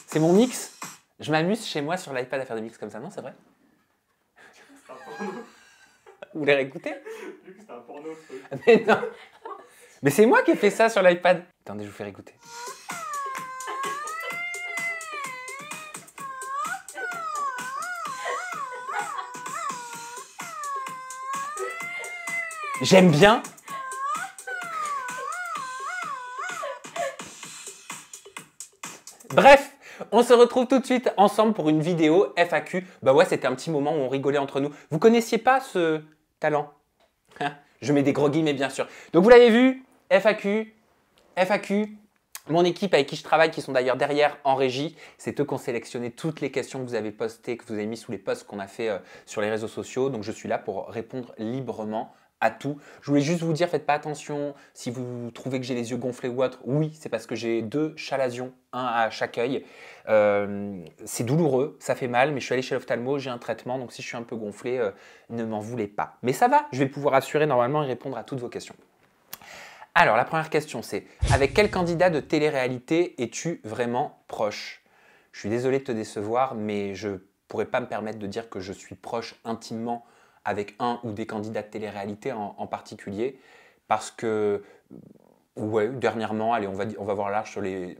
C'est mon mix. Je m'amuse chez moi sur l'iPad à faire des mix comme ça, non, c'est vrai? C'est un porno. Vous voulez réécouter? Vu que c'est un porno, ce truc. Mais non. Mais c'est moi qui ai fait ça sur l'iPad. Attendez, je vous fais réécouter. J'aime bien. Bref, on se retrouve tout de suite ensemble pour une vidéo FAQ. Bah ouais, c'était un petit moment où on rigolait entre nous. Vous connaissiez pas ce talent? Je mets des gros guillemets bien sûr. Donc vous l'avez vu, FAQ, mon équipe avec qui je travaille, qui sont d'ailleurs derrière en régie, c'est eux qui ont sélectionné toutes les questions que vous avez postées, que vous avez mis sous les posts qu'on a fait sur les réseaux sociaux. Donc je suis là pour répondre librement à tout. Je voulais juste vous dire, faites pas attention si vous trouvez que j'ai les yeux gonflés ou autre. Oui, c'est parce que j'ai 2 chalazions, un à chaque œil. C'est douloureux, ça fait mal, mais je suis allé chez l'ophtalmo, j'ai un traitement, donc si je suis un peu gonflé, ne m'en voulez pas. Mais ça va, je vais pouvoir assurer normalement et répondre à toutes vos questions. Alors, la première question, c'est avec quel candidat de télé-réalité es-tu vraiment proche? Je suis désolé de te décevoir, mais je ne pourrais pas me permettre de dire que je suis proche intimement avec un ou des candidats de télé-réalité en particulier, parce que, ouais, dernièrement, allez, on va voir large sur les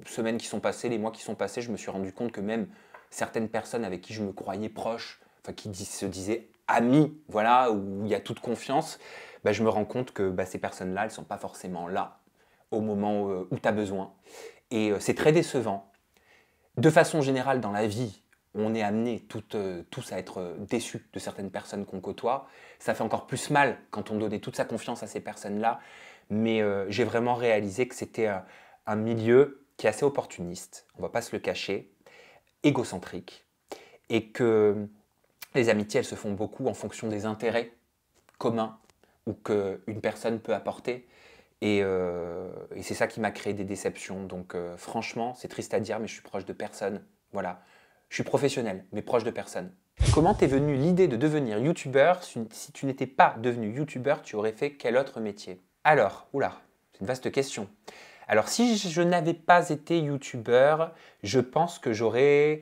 semaines qui sont passées, les mois qui sont passés, je me suis rendu compte que même certaines personnes avec qui je me croyais proche, enfin qui se disaient amis, voilà, où il y a toute confiance, bah, je me rends compte que ces personnes-là, elles ne sont pas forcément là au moment où tu as besoin. Et c'est très décevant. De façon générale, dans la vie, on est amené tous à être déçus de certaines personnes qu'on côtoie. Ça fait encore plus mal quand on donnait toute sa confiance à ces personnes-là. Mais j'ai vraiment réalisé que c'était un milieu qui est assez opportuniste, on ne va pas se le cacher, égocentrique, et que les amitiés, elles se font beaucoup en fonction des intérêts communs ou qu'une personne peut apporter. Et c'est ça qui m'a créé des déceptions. Donc franchement, c'est triste à dire, mais je suis proche de personne. Voilà. Je suis professionnel, mais proche de personne. Comment t'es venue l'idée de devenir youtubeur? Si tu n'étais pas devenu youtubeur, tu aurais fait quel autre métier? Alors, oula, c'est une vaste question. Alors, si je n'avais pas été youtubeur, je pense que j'aurais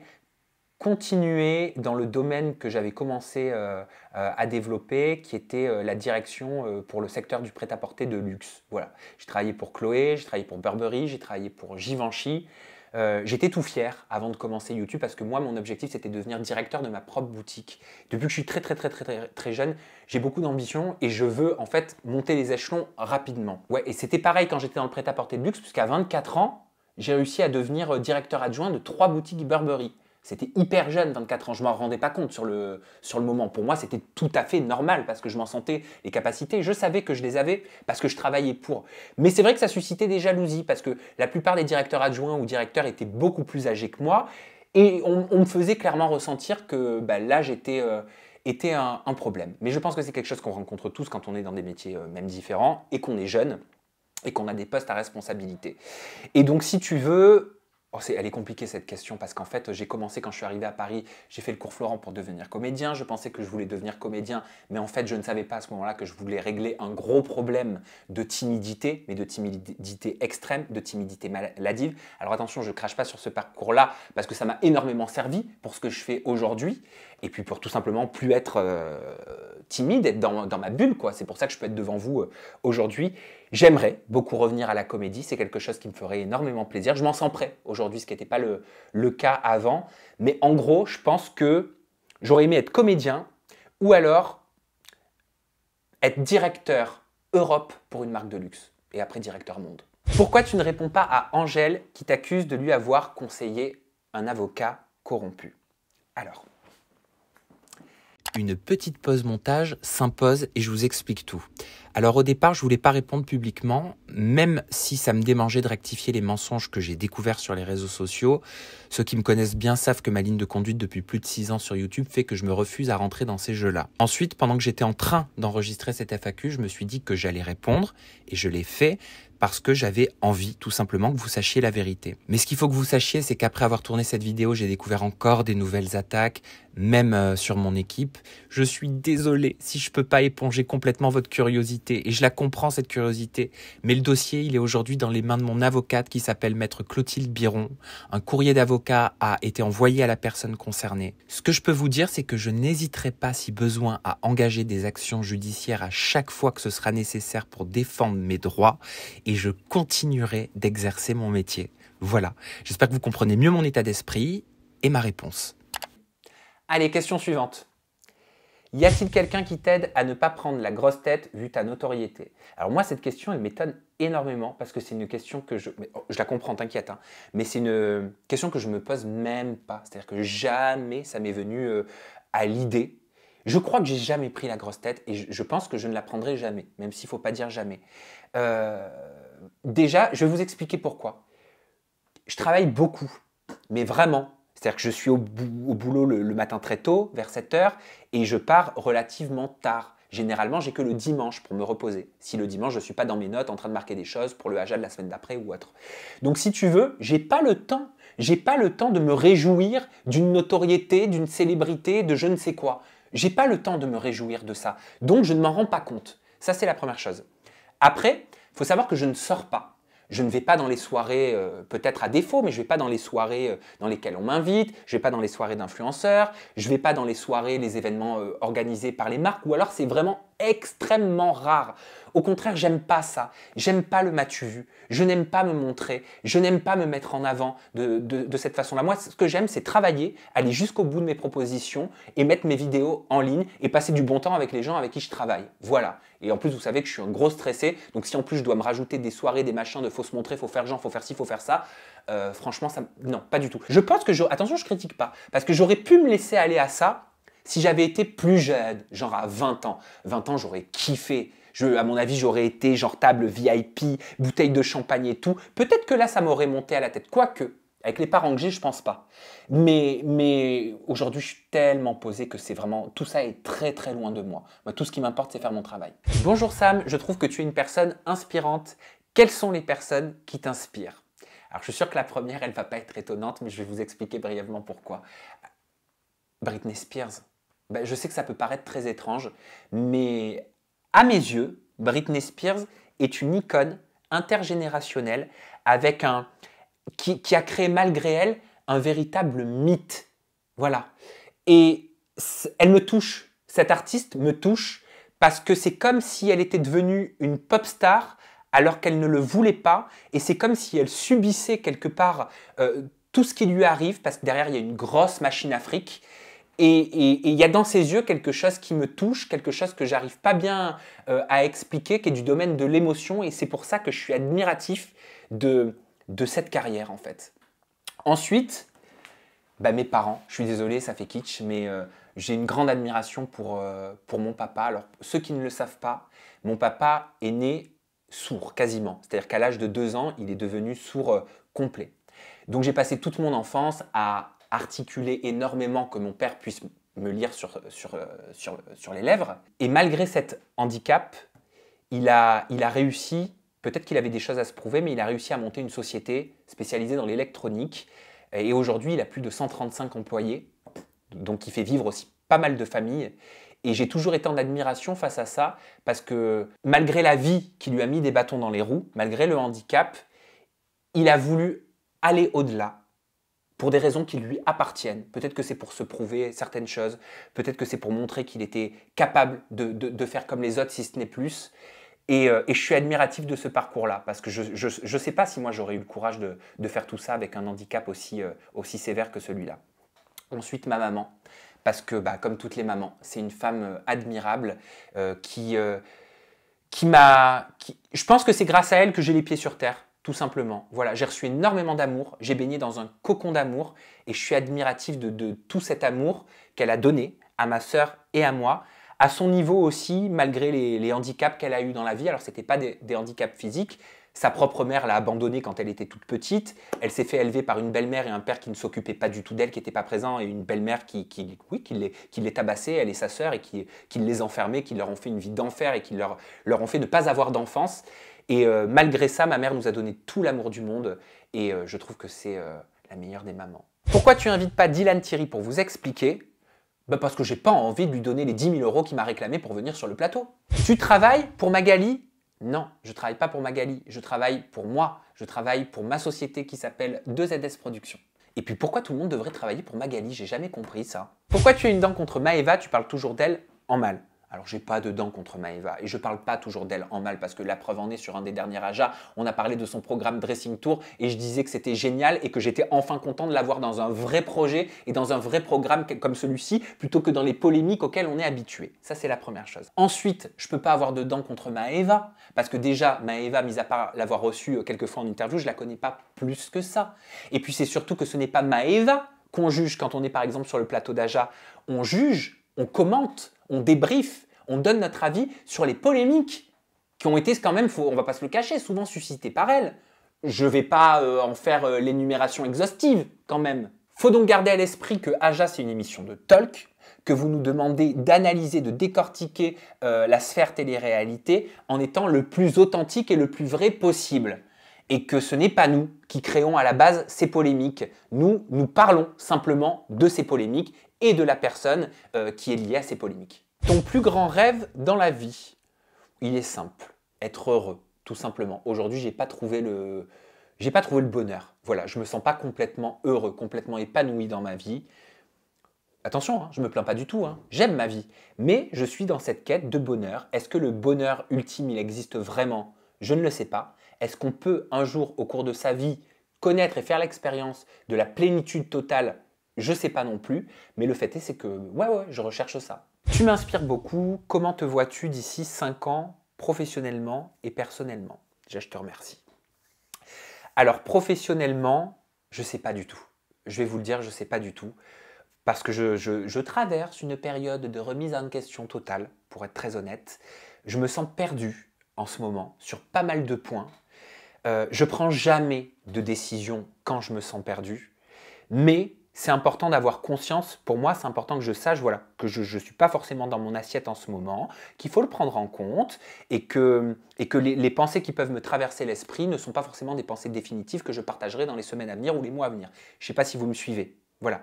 continuer dans le domaine que j'avais commencé à développer, qui était la direction pour le secteur du prêt-à-porter de luxe. Voilà. J'ai travaillé pour Chloé, j'ai travaillé pour Burberry, j'ai travaillé pour Givenchy. J'étais tout fier avant de commencer YouTube parce que moi, mon objectif, c'était de devenir directeur de ma propre boutique. Depuis que je suis très jeune, j'ai beaucoup d'ambition et je veux en fait monter les échelons rapidement. Ouais, et c'était pareil quand j'étais dans le prêt-à-porter de luxe, puisqu'à 24 ans, j'ai réussi à devenir directeur adjoint de 3 boutiques Burberry. C'était hyper jeune, 24 ans, je ne m'en rendais pas compte sur le moment. Pour moi, c'était tout à fait normal parce que je m'en sentais les capacités. Je savais que je les avais parce que je travaillais pour. Mais c'est vrai que ça suscitait des jalousies parce que la plupart des directeurs adjoints ou directeurs étaient beaucoup plus âgés que moi et on me faisait clairement ressentir que l'âge était un problème. Mais je pense que c'est quelque chose qu'on rencontre tous quand on est dans des métiers même différents et qu'on est jeune et qu'on a des postes à responsabilité. Et donc, si tu veux... Oh, elle est compliquée cette question parce qu'en fait, j'ai commencé quand je suis arrivé à Paris, j'ai fait le cours Florent pour devenir comédien. Je pensais que je voulais devenir comédien, mais en fait, je ne savais pas à ce moment-là que je voulais régler un gros problème de timidité, mais de timidité extrême, de timidité maladive. Alors attention, je ne crache pas sur ce parcours-là parce que ça m'a énormément servi pour ce que je fais aujourd'hui et puis pour tout simplement plus être timide, être dans ma bulle, quoi. C'est pour ça que je peux être devant vous aujourd'hui. J'aimerais beaucoup revenir à la comédie, c'est quelque chose qui me ferait énormément plaisir. Je m'en sens prêt aujourd'hui, ce qui n'était pas le cas avant. Mais en gros, je pense que j'aurais aimé être comédien ou alors être directeur Europe pour une marque de luxe et après directeur monde. Pourquoi tu ne réponds pas à Angèle qui t'accuse de lui avoir conseillé un avocat corrompu? Alors... Une petite pause montage s'impose et je vous explique tout. Alors au départ, je voulais pas répondre publiquement, même si ça me démangeait de rectifier les mensonges que j'ai découverts sur les réseaux sociaux. Ceux qui me connaissent bien savent que ma ligne de conduite depuis plus de 6 ans sur YouTube fait que je me refuse à rentrer dans ces jeux-là. Ensuite, pendant que j'étais en train d'enregistrer cette FAQ, je me suis dit que j'allais répondre et je l'ai fait parce que j'avais envie tout simplement que vous sachiez la vérité. Mais ce qu'il faut que vous sachiez, c'est qu'après avoir tourné cette vidéo, j'ai découvert encore des nouvelles attaques, même sur mon équipe. Je suis désolé si je peux pas éponger complètement votre curiosité, et je la comprends cette curiosité, mais le dossier, il est aujourd'hui dans les mains de mon avocate qui s'appelle Maître Clotilde Biron. Un courrier d'avocat a été envoyé à la personne concernée. Ce que je peux vous dire, c'est que je n'hésiterai pas, si besoin, à engager des actions judiciaires à chaque fois que ce sera nécessaire pour défendre mes droits, et je continuerai d'exercer mon métier. Voilà, j'espère que vous comprenez mieux mon état d'esprit et ma réponse. Allez, question suivante. Y a-t-il quelqu'un qui t'aide à ne pas prendre la grosse tête vu ta notoriété? Alors moi, cette question, elle m'étonne énormément parce que c'est une question que je la comprends, t'inquiète, hein, mais c'est une question que je me pose même pas. C'est-à-dire que jamais ça m'est venu à l'idée. Je crois que j'ai jamais pris la grosse tête et je pense que je ne la prendrai jamais, même s'il ne faut pas dire jamais. Déjà, je vais vous expliquer pourquoi. Je travaille beaucoup, mais vraiment. C'est-à-dire que je suis au boulot le matin très tôt, vers 7 heures, et je pars relativement tard. Généralement, j'ai que le dimanche pour me reposer. Si le dimanche, je ne suis pas dans mes notes en train de marquer des choses pour le Haja de la semaine d'après ou autre. Donc si tu veux, j'ai pas le temps. J'ai pas le temps de me réjouir d'une notoriété, d'une célébrité, de je ne sais quoi. J'ai pas le temps de me réjouir de ça. Donc je ne m'en rends pas compte. Ça, c'est la première chose. Après, il faut savoir que je ne sors pas. Je ne vais pas dans les soirées, peut-être à défaut, mais je ne vais pas dans les soirées dans lesquelles on m'invite, je ne vais pas dans les soirées d'influenceurs, je ne vais pas dans les soirées, les événements organisés par les marques, ou alors c'est vraiment extrêmement rare. Au contraire, j'aime pas ça. J'aime pas le m'as-tu vu. Je n'aime pas me montrer. Je n'aime pas me mettre en avant de cette façon-là. Moi, ce que j'aime, c'est travailler, aller jusqu'au bout de mes propositions et mettre mes vidéos en ligne et passer du bon temps avec les gens avec qui je travaille. Voilà. Et en plus, vous savez que je suis un gros stressé. Donc, si en plus je dois me rajouter des soirées, des machins de faut se montrer, faut faire genre, faut faire ci, faut faire ça, franchement, ça, non, pas du tout. Je pense que, attention, je critique pas. Parce que j'aurais pu me laisser aller à ça si j'avais été plus jeune, genre à 20 ans. 20 ans, j'aurais kiffé. À mon avis, j'aurais été genre table VIP, bouteille de champagne et tout. Peut-être que là, ça m'aurait monté à la tête. Quoique, avec les parents que j'ai, je pense pas. Mais aujourd'hui, je suis tellement posé que c'est vraiment... Tout ça est très très loin de moi. Moi, tout ce qui m'importe, c'est faire mon travail. Bonjour Sam, je trouve que tu es une personne inspirante. Quelles sont les personnes qui t'inspirent? Alors, je suis sûr que la première, elle ne va pas être étonnante, mais je vais vous expliquer brièvement pourquoi. Britney Spears. Ben, je sais que ça peut paraître très étrange, mais... à mes yeux, Britney Spears est une icône intergénérationnelle avec qui a créé malgré elle un véritable mythe. Voilà. Et elle me touche. Cette artiste me touche parce que c'est comme si elle était devenue une pop star alors qu'elle ne le voulait pas. Et c'est comme si elle subissait quelque part tout ce qui lui arrive parce que derrière, il y a une grosse machine à fric. Et il y a dans ses yeux quelque chose qui me touche, quelque chose que j'arrive pas bien à expliquer, qui est du domaine de l'émotion. Et c'est pour ça que je suis admiratif de cette carrière, en fait. Ensuite, bah, mes parents. Je suis désolé, ça fait kitsch, mais j'ai une grande admiration pour mon papa. Alors, ceux qui ne le savent pas, mon papa est né sourd, quasiment. C'est-à-dire qu'à l'âge de 2 ans, il est devenu sourd complet. Donc, j'ai passé toute mon enfance à articuler énormément, que mon père puisse me lire sur les lèvres. Et malgré cet handicap, il a réussi, peut-être qu'il avait des choses à se prouver, mais il a réussi à monter une société spécialisée dans l'électronique. Et aujourd'hui, il a plus de 135 employés, donc il fait vivre aussi pas mal de familles. Et j'ai toujours été en admiration face à ça, parce que malgré la vie qui lui a mis des bâtons dans les roues, malgré le handicap, il a voulu aller au-delà, pour des raisons qui lui appartiennent. Peut-être que c'est pour se prouver certaines choses, peut-être que c'est pour montrer qu'il était capable de faire comme les autres, si ce n'est plus. Et je suis admiratif de ce parcours-là, parce que je ne sais pas si moi j'aurais eu le courage de faire tout ça avec un handicap aussi sévère que celui-là. Ensuite, ma maman, parce que bah, comme toutes les mamans, c'est une femme admirable je pense que c'est grâce à elle que j'ai les pieds sur terre. Tout simplement. Voilà, j'ai reçu énormément d'amour, j'ai baigné dans un cocon d'amour et je suis admiratif de tout cet amour qu'elle a donné à ma sœur et à moi, à son niveau aussi, malgré les handicaps qu'elle a eus dans la vie. Alors, ce n'était pas des handicaps physiques. Sa propre mère l'a abandonnée quand elle était toute petite. Elle s'est fait élever par une belle-mère et un père qui ne s'occupait pas du tout d'elle, qui n'était pas présent, et une belle-mère qui les tabassait, elle et sa sœur, et qui les enfermait, qui leur ont fait une vie d'enfer et qui leur ont fait ne pas avoir d'enfance. Et malgré ça, ma mère nous a donné tout l'amour du monde et je trouve que c'est la meilleure des mamans. Pourquoi tu invites pas Dylan Thierry pour vous expliquer? Bah parce que j'ai pas envie de lui donner les 10 000 € qu'il m'a réclamé pour venir sur le plateau. Tu travailles pour Magali? Non, je travaille pas pour Magali, je travaille pour moi, je travaille pour ma société qui s'appelle 2ZS Productions. Et puis pourquoi tout le monde devrait travailler pour Magali? J'ai jamais compris ça. Pourquoi tu as une dent contre Maëva, tu parles toujours d'elle en mal? Alors j'ai pas de dent contre Maëva et je parle pas toujours d'elle en mal parce que la preuve en est sur un des derniers Aja, on a parlé de son programme Dressing Tour et je disais que c'était génial et que j'étais enfin content de la voir dans un vrai projet et dans un vrai programme comme celui-ci plutôt que dans les polémiques auxquelles on est habitué. Ça c'est la première chose. Ensuite, je peux pas avoir de dent contre Maëva parce que déjà Maëva, mis à part l'avoir reçue quelques fois en interview, je la connais pas plus que ça. Et puis c'est surtout que ce n'est pas Maëva qu'on juge quand on est par exemple sur le plateau d'Aja. On juge, on commente, on débriefe, on donne notre avis sur les polémiques qui ont été quand même, on va pas se le cacher, souvent suscitées par elle. Je vais pas en faire l'énumération exhaustive quand même. Faut donc garder à l'esprit que Aja c'est une émission de talk, que vous nous demandez d'analyser, de décortiquer la sphère télé-réalité en étant le plus authentique et le plus vrai possible. Et que ce n'est pas nous qui créons à la base ces polémiques. Nous parlons simplement de ces polémiques et de la personne qui est liée à ces polémiques. Ton plus grand rêve dans la vie, il est simple, être heureux, tout simplement. Aujourd'hui, j'ai pas trouvé le bonheur. Voilà, je me sens pas complètement heureux, complètement épanoui dans ma vie. Attention, hein, je me plains pas du tout, hein, j'aime ma vie. Mais je suis dans cette quête de bonheur. Est-ce que le bonheur ultime, il existe vraiment? Je ne le sais pas. Est-ce qu'on peut un jour, au cours de sa vie, connaître et faire l'expérience de la plénitude totale? Je ne sais pas non plus, mais le fait est, c'est que ouais, je recherche ça. Tu m'inspires beaucoup. Comment te vois-tu d'ici 5 ans, professionnellement et personnellement? Déjà, je te remercie. Alors, professionnellement, je ne sais pas du tout. Je vais vous le dire, je ne sais pas du tout. Parce que je traverse une période de remise en question totale, pour être très honnête. Je me sens perdu en ce moment sur pas mal de points. Je ne prends jamais de décision quand je me sens perdu. Mais c'est important d'avoir conscience, pour moi c'est important que je sache voilà, que je ne suis pas forcément dans mon assiette en ce moment, qu'il faut le prendre en compte et que les pensées qui peuvent me traverser l'esprit ne sont pas forcément des pensées définitives que je partagerai dans les semaines à venir ou les mois à venir. Je ne sais pas si vous me suivez. Voilà.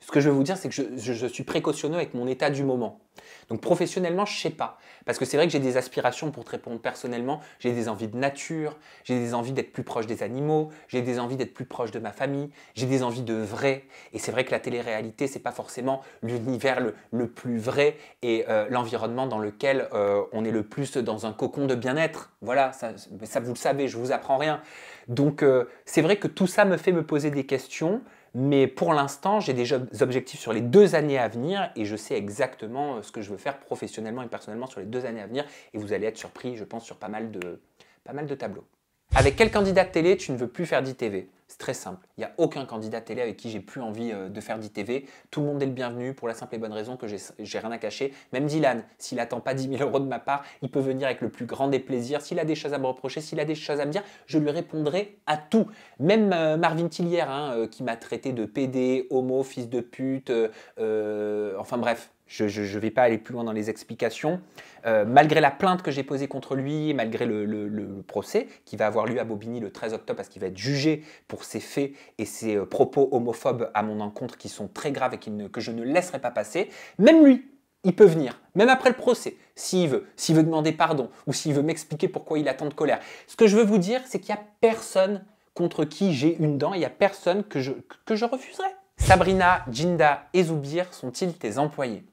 Ce que je veux vous dire, c'est que je suis précautionneux avec mon état du moment. Donc professionnellement, je ne sais pas. Parce que c'est vrai que j'ai des aspirations pour te répondre personnellement. J'ai des envies de nature, j'ai des envies d'être plus proche des animaux, j'ai des envies d'être plus proche de ma famille, j'ai des envies de vrai. Et c'est vrai que la télé-réalité, ce n'est pas forcément l'univers le plus vrai et l'environnement dans lequel on est le plus dans un cocon de bien-être. Voilà, ça vous le savez, je ne vous apprends rien. Donc c'est vrai que tout ça me fait me poser des questions. Mais pour l'instant, j'ai des objectifs sur les 2 années à venir et je sais exactement ce que je veux faire professionnellement et personnellement sur les 2 années à venir. Et vous allez être surpris, je pense, sur pas mal de tableaux. Avec quel candidat de télé tu ne veux plus faire d'ITV? C'est très simple. Il n'y a aucun candidat de télé avec qui j'ai plus envie de faire d'ITV. Tout le monde est le bienvenu pour la simple et bonne raison que j'ai rien à cacher. Même Dylan, s'il n'attend pas 10 000 € de ma part, il peut venir avec le plus grand des plaisirs. S'il a des choses à me reprocher, s'il a des choses à me dire, je lui répondrai à tout. Même Marvin Tillière, hein, qui m'a traité de PD, homo, fils de pute, enfin bref. Je ne vais pas aller plus loin dans les explications. Malgré la plainte que j'ai posée contre lui, malgré le procès qui va avoir lieu à Bobigny le 13 octobre parce qu'il va être jugé pour ses faits et ses propos homophobes à mon encontre qui sont très graves et que je ne laisserai pas passer, même lui, il peut venir, même après le procès, s'il veut demander pardon ou s'il veut m'expliquer pourquoi il a tant de colère. Ce que je veux vous dire, c'est qu'il n'y a personne contre qui j'ai une dent, il n'y a personne que je refuserai. Sabrina, Jinda et Zoubir sont-ils tes employés?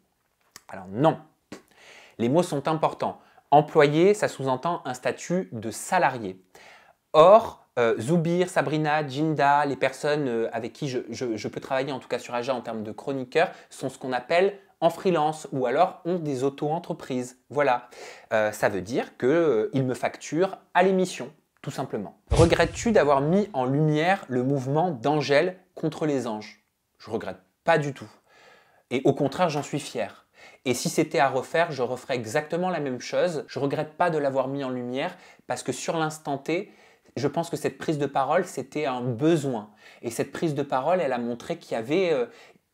Alors non, les mots sont importants. Employé, ça sous-entend un statut de salarié. Or, Zoubir, Sabrina, Jinda, les personnes avec qui je peux travailler, en tout cas sur Aja en termes de chroniqueurs, sont ce qu'on appelle en freelance ou alors ont des auto-entreprises. Voilà, ça veut dire qu'ils me facturent à l'émission, tout simplement. Regrettes-tu d'avoir mis en lumière le mouvement d'Angèle contre les anges? Je ne regrette pas du tout. Et au contraire, j'en suis fier. Et si c'était à refaire, je referais exactement la même chose. Je ne regrette pas de l'avoir mis en lumière parce que sur l'instant T, je pense que cette prise de parole, c'était un besoin. Et cette prise de parole, elle a montré qu'il y avait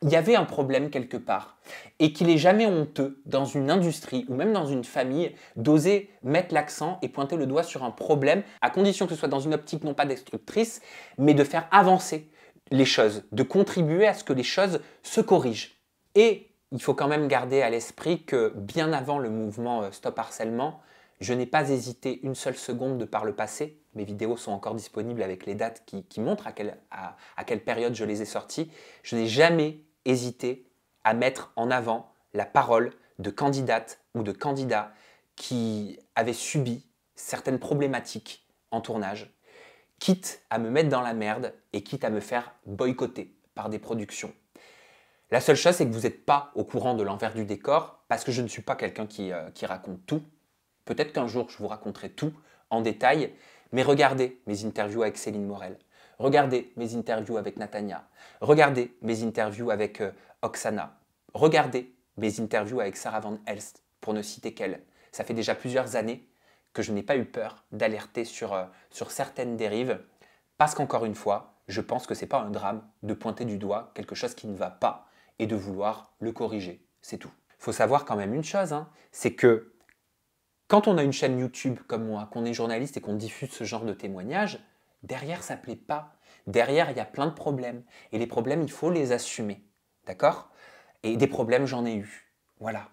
il y avait un problème quelque part et qu'il est jamais honteux dans une industrie ou même dans une famille d'oser mettre l'accent et pointer le doigt sur un problème à condition que ce soit dans une optique non pas destructrice mais de faire avancer les choses, de contribuer à ce que les choses se corrigent. Et il faut quand même garder à l'esprit que bien avant le mouvement Stop Harcèlement, je n'ai pas hésité une seule seconde de par le passé. Mes vidéos sont encore disponibles avec les dates qui montrent à quelle période je les ai sorties. Je n'ai jamais hésité à mettre en avant la parole de candidates ou de candidats qui avaient subi certaines problématiques en tournage, quitte à me mettre dans la merde et quitte à me faire boycotter par des productions. La seule chose, c'est que vous n'êtes pas au courant de l'envers du décor parce que je ne suis pas quelqu'un qui raconte tout. Peut-être qu'un jour, je vous raconterai tout en détail, mais regardez mes interviews avec Céline Morel, regardez mes interviews avec Natania, regardez mes interviews avec Oksana, regardez mes interviews avec Sarah Van Elst, pour ne citer qu'elle. Ça fait déjà plusieurs années que je n'ai pas eu peur d'alerter sur certaines dérives, parce qu'encore une fois, je pense que ce n'est pas un drame de pointer du doigt quelque chose qui ne va pas et de vouloir le corriger, c'est tout. Il faut savoir quand même une chose, c'est que quand on a une chaîne YouTube comme moi, qu'on est journaliste et qu'on diffuse ce genre de témoignages, derrière ça ne plaît pas. Derrière, il y a plein de problèmes. Et les problèmes, il faut les assumer. D'accord? Et des problèmes, j'en ai eu. Voilà.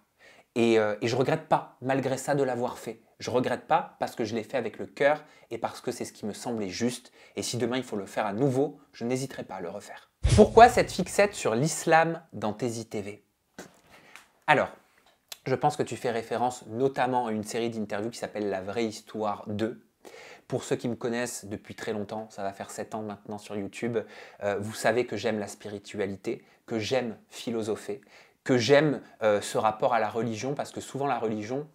Et je ne regrette pas, malgré ça, de l'avoir fait. Je ne regrette pas parce que je l'ai fait avec le cœur et parce que c'est ce qui me semblait juste. Et si demain, il faut le faire à nouveau, je n'hésiterai pas à le refaire. Pourquoi cette fixette sur l'islam dans Tesi TV? Alors, je pense que tu fais référence notamment à une série d'interviews qui s'appelle La vraie histoire 2. Pour ceux qui me connaissent depuis très longtemps, ça va faire 7 ans maintenant sur YouTube, vous savez que j'aime la spiritualité, que j'aime philosopher, que j'aime ce rapport à la religion, parce que souvent la religion,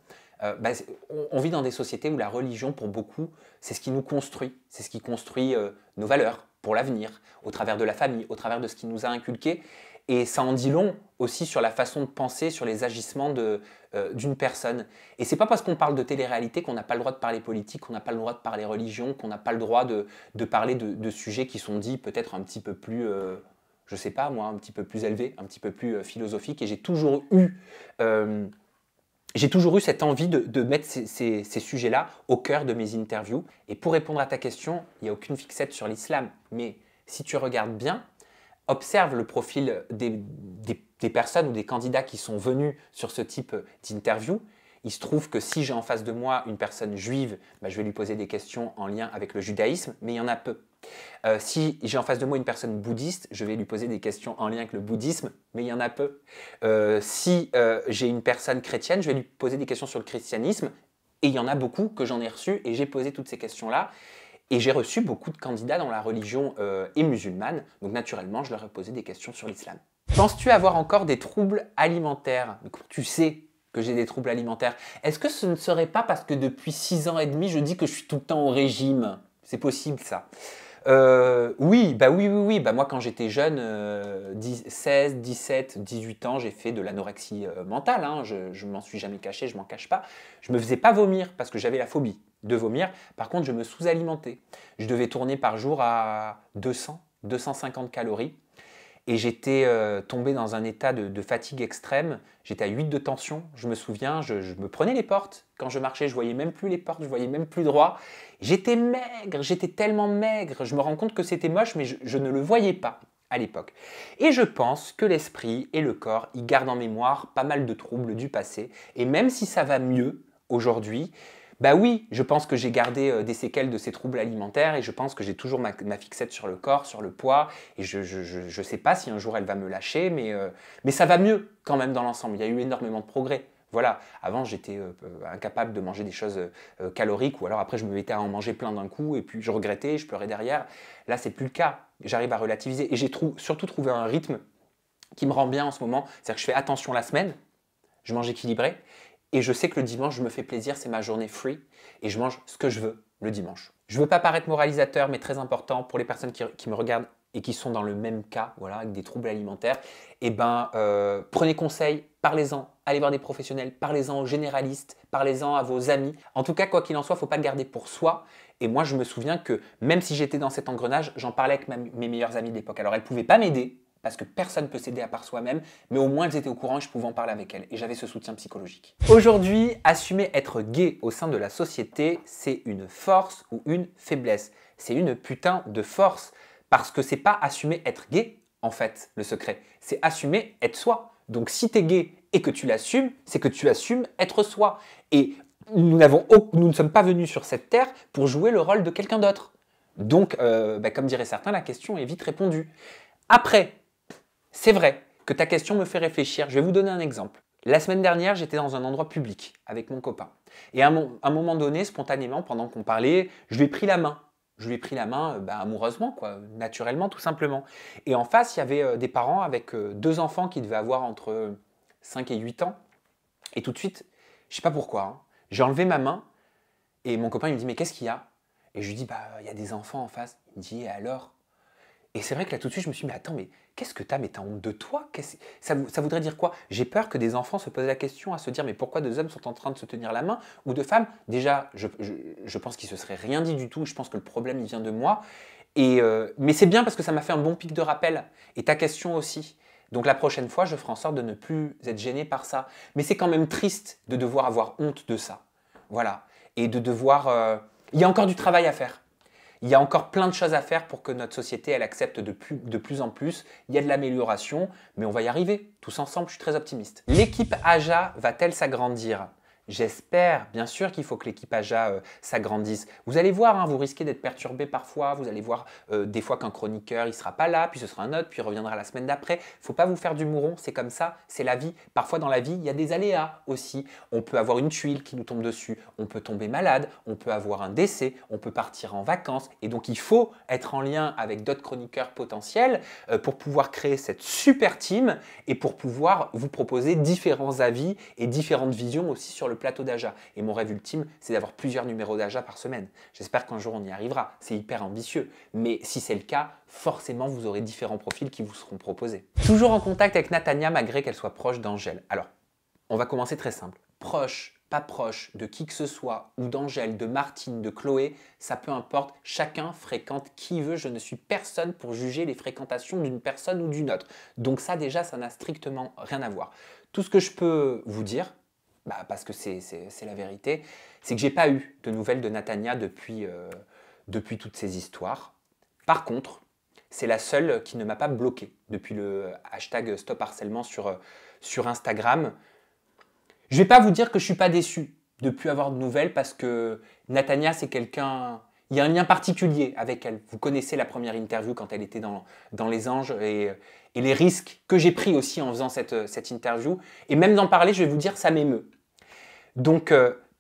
on vit dans des sociétés où la religion, pour beaucoup, c'est ce qui nous construit, c'est ce qui construit nos valeurs pour l'avenir, au travers de la famille, au travers de ce qui nous a inculqué. Et ça en dit long aussi sur la façon de penser, sur les agissements d'une personne. Et c'est pas parce qu'on parle de télé-réalité qu'on n'a pas le droit de parler politique, qu'on n'a pas le droit de parler religion, qu'on n'a pas le droit de parler de sujets qui sont dits peut-être un petit peu plus, je sais pas moi, un petit peu plus élevés, un petit peu plus philosophiques. Et j'ai toujours eu cette envie de mettre ces sujets-là au cœur de mes interviews. Et pour répondre à ta question, il n'y a aucune fixette sur l'islam. Mais si tu regardes bien, observe le profil des personnes ou des candidats qui sont venus sur ce type d'interview. Il se trouve que si j'ai en face de moi une personne juive, je vais lui poser des questions en lien avec le judaïsme, mais il y en a peu. Si j'ai en face de moi une personne bouddhiste, je vais lui poser des questions en lien avec le bouddhisme, mais il y en a peu. Si j'ai une personne chrétienne, je vais lui poser des questions sur le christianisme, et il y en a beaucoup que j'en ai reçu, et j'ai posé toutes ces questions-là. Et j'ai reçu beaucoup de candidats dans la religion et musulmane, donc naturellement, je leur ai posé des questions sur l'islam. Penses-tu avoir encore des troubles alimentaires? Mais comment tu sais que j'ai des troubles alimentaires? Est-ce que ce ne serait pas parce que depuis 6 ans et demi, je dis que je suis tout le temps au régime? C'est possible ça. Oui. Moi, quand j'étais jeune, 16, 17, 18 ans, j'ai fait de l'anorexie mentale. Je ne m'en suis jamais caché, je ne m'en cache pas. Je ne me faisais pas vomir parce que j'avais la phobie de vomir. Par contre, je me sous-alimentais. Je devais tourner par jour à 200, 250 calories. Et j'étais tombé dans un état de fatigue extrême. J'étais à 8 de tension, je me souviens, je me prenais les portes. Quand je marchais, je voyais même plus les portes, je voyais même plus droit. J'étais maigre, j'étais tellement maigre. Je me rends compte que c'était moche, mais je ne le voyais pas à l'époque. Et je pense que l'esprit et le corps, ils gardent en mémoire pas mal de troubles du passé. Et même si ça va mieux aujourd'hui, oui, je pense que j'ai gardé des séquelles de ces troubles alimentaires et je pense que j'ai toujours ma fixette sur le corps, sur le poids. Et je ne sais pas si un jour elle va me lâcher, mais ça va mieux quand même dans l'ensemble. Il y a eu énormément de progrès. Voilà, avant j'étais incapable de manger des choses caloriques ou alors après je me mettais à en manger plein d'un coup et puis je regrettais, je pleurais derrière. Là, c'est plus le cas. J'arrive à relativiser et j'ai surtout trouvé un rythme qui me rend bien en ce moment. C'est-à-dire que je fais attention la semaine, je mange équilibré. Et je sais que le dimanche, je me fais plaisir, c'est ma journée free et je mange ce que je veux le dimanche. Je ne veux pas paraître moralisateur, mais très important pour les personnes qui me regardent et qui sont dans le même cas, voilà, avec des troubles alimentaires, prenez conseil, parlez-en, allez voir des professionnels, parlez-en aux généralistes, parlez-en à vos amis. En tout cas, quoi qu'il en soit, il ne faut pas le garder pour soi. Et moi, je me souviens que même si j'étais dans cet engrenage, j'en parlais avec mes meilleures amies de l'époque. Alors, elles ne pouvaient pas m'aider, parce que personne ne peut s'aider à part soi-même, mais au moins elles étaient au courant et je pouvais en parler avec elles. Et j'avais ce soutien psychologique. Aujourd'hui, assumer être gay au sein de la société, c'est une force ou une faiblesse. C'est une putain de force, parce que c'est pas assumer être gay, en fait, le secret. C'est assumer être soi. Donc si t'es gay et que tu l'assumes, c'est que tu assumes être soi. Et nous ne sommes pas venus sur cette terre pour jouer le rôle de quelqu'un d'autre. Donc, comme diraient certains, la question est vite répondue. Après, c'est vrai que ta question me fait réfléchir. Je vais vous donner un exemple. La semaine dernière, j'étais dans un endroit public avec mon copain. Et à un moment donné, spontanément, pendant qu'on parlait, je lui ai pris la main. Je lui ai pris la main amoureusement, quoi, naturellement, tout simplement. Et en face, il y avait des parents avec 2 enfants qui devaient avoir entre 5 et 8 ans. Et tout de suite, je ne sais pas pourquoi, hein, j'ai enlevé ma main et mon copain il me dit « Mais qu'est-ce qu'il y a ?» Et je lui dis « Il y a des enfants en face. » Il me dit « Et alors ?» Et c'est vrai que là, tout de suite, je me suis dit, mais attends, mais qu'est-ce que t'as? Mais t'as honte de toi? Ça voudrait dire quoi? J'ai peur que des enfants se posent la question à se dire, mais pourquoi 2 hommes sont en train de se tenir la main? Ou 2 femmes? Déjà, je pense qu'ils se seraient rien dit du tout. Je pense que le problème, il vient de moi. Mais c'est bien parce que ça m'a fait un bon pic de rappel. Et ta question aussi. Donc la prochaine fois, je ferai en sorte de ne plus être gêné par ça. Mais c'est quand même triste de devoir avoir honte de ça. Voilà. Et de devoir... Il y a encore du travail à faire. Il y a encore plein de choses à faire pour que notre société elle accepte de plus en plus. Il y a de l'amélioration, mais on va y arriver. Tous ensemble, je suis très optimiste. L'équipe AJA va-t-elle s'agrandir? J'espère, bien sûr qu'il faut que l'équipe AJA s'agrandisse. Vous allez voir, hein, vous risquez d'être perturbé parfois. Vous allez voir des fois qu'un chroniqueur, il ne sera pas là, puis ce sera un autre, puis il reviendra la semaine d'après. Il ne faut pas vous faire du mouron, c'est comme ça, c'est la vie. Parfois dans la vie, il y a des aléas aussi. On peut avoir une tuile qui nous tombe dessus, on peut tomber malade, on peut avoir un décès, on peut partir en vacances. Et donc il faut être en lien avec d'autres chroniqueurs potentiels pour pouvoir créer cette super team et pour pouvoir vous proposer différents avis et différentes visions aussi sur le plateau d'AJA. Et mon rêve ultime, c'est d'avoir plusieurs numéros d'AJA par semaine. J'espère qu'un jour on y arrivera. C'est hyper ambitieux. Mais si c'est le cas, forcément vous aurez différents profils qui vous seront proposés. Toujours en contact avec Natania malgré qu'elle soit proche d'Angèle. Alors, on va commencer très simple. Proche, pas proche de qui que ce soit, ou d'Angèle, de Martine, de Chloé, ça peu importe, chacun fréquente qui veut, je ne suis personne pour juger les fréquentations d'une personne ou d'une autre. Donc ça déjà, ça n'a strictement rien à voir. Tout ce que je peux vous dire, parce que c'est la vérité, c'est que j'ai pas eu de nouvelles de Natania depuis toutes ces histoires. Par contre, c'est la seule qui ne m'a pas bloqué depuis le hashtag Stop Harcèlement sur Instagram. Je ne vais pas vous dire que je ne suis pas déçu de ne plus avoir de nouvelles parce que Natania, c'est quelqu'un... Il y a un lien particulier avec elle. Vous connaissez la première interview quand elle était dans Les Anges et les risques que j'ai pris aussi en faisant cette interview. Et même d'en parler, je vais vous dire, ça m'émeut. Donc,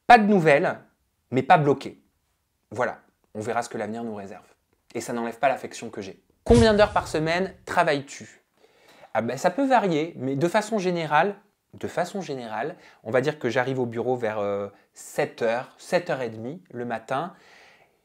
pas de nouvelles, mais pas bloqué. Voilà, on verra ce que l'avenir nous réserve. Et ça n'enlève pas l'affection que j'ai. Combien d'heures par semaine travailles-tu? Ça peut varier, mais de façon générale, on va dire que j'arrive au bureau vers 7h, 7h30 le matin.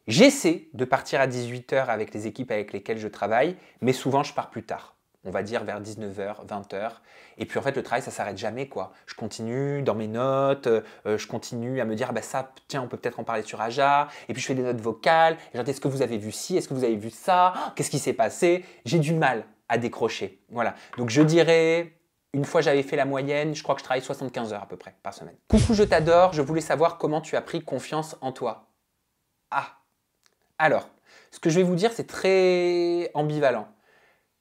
J'essaie de partir à 18h avec les équipes avec lesquelles je travaille, mais souvent je pars plus tard. On va dire vers 19h, 20h. Et puis en fait, le travail, ça ne s'arrête jamais, quoi. Je continue dans mes notes, je continue à me dire, ça, tiens, on peut peut-être en parler sur AJA. Et puis je fais des notes vocales. Et je dis, est-ce que vous avez vu ci? Est-ce que vous avez vu ça? Qu'est-ce qui s'est passé? J'ai du mal à décrocher. Voilà. Donc je dirais... Une fois j'avais fait la moyenne, je crois que je travaille 75 heures à peu près par semaine. Coucou, je t'adore, je voulais savoir comment tu as pris confiance en toi. Alors, ce que je vais vous dire, c'est très ambivalent.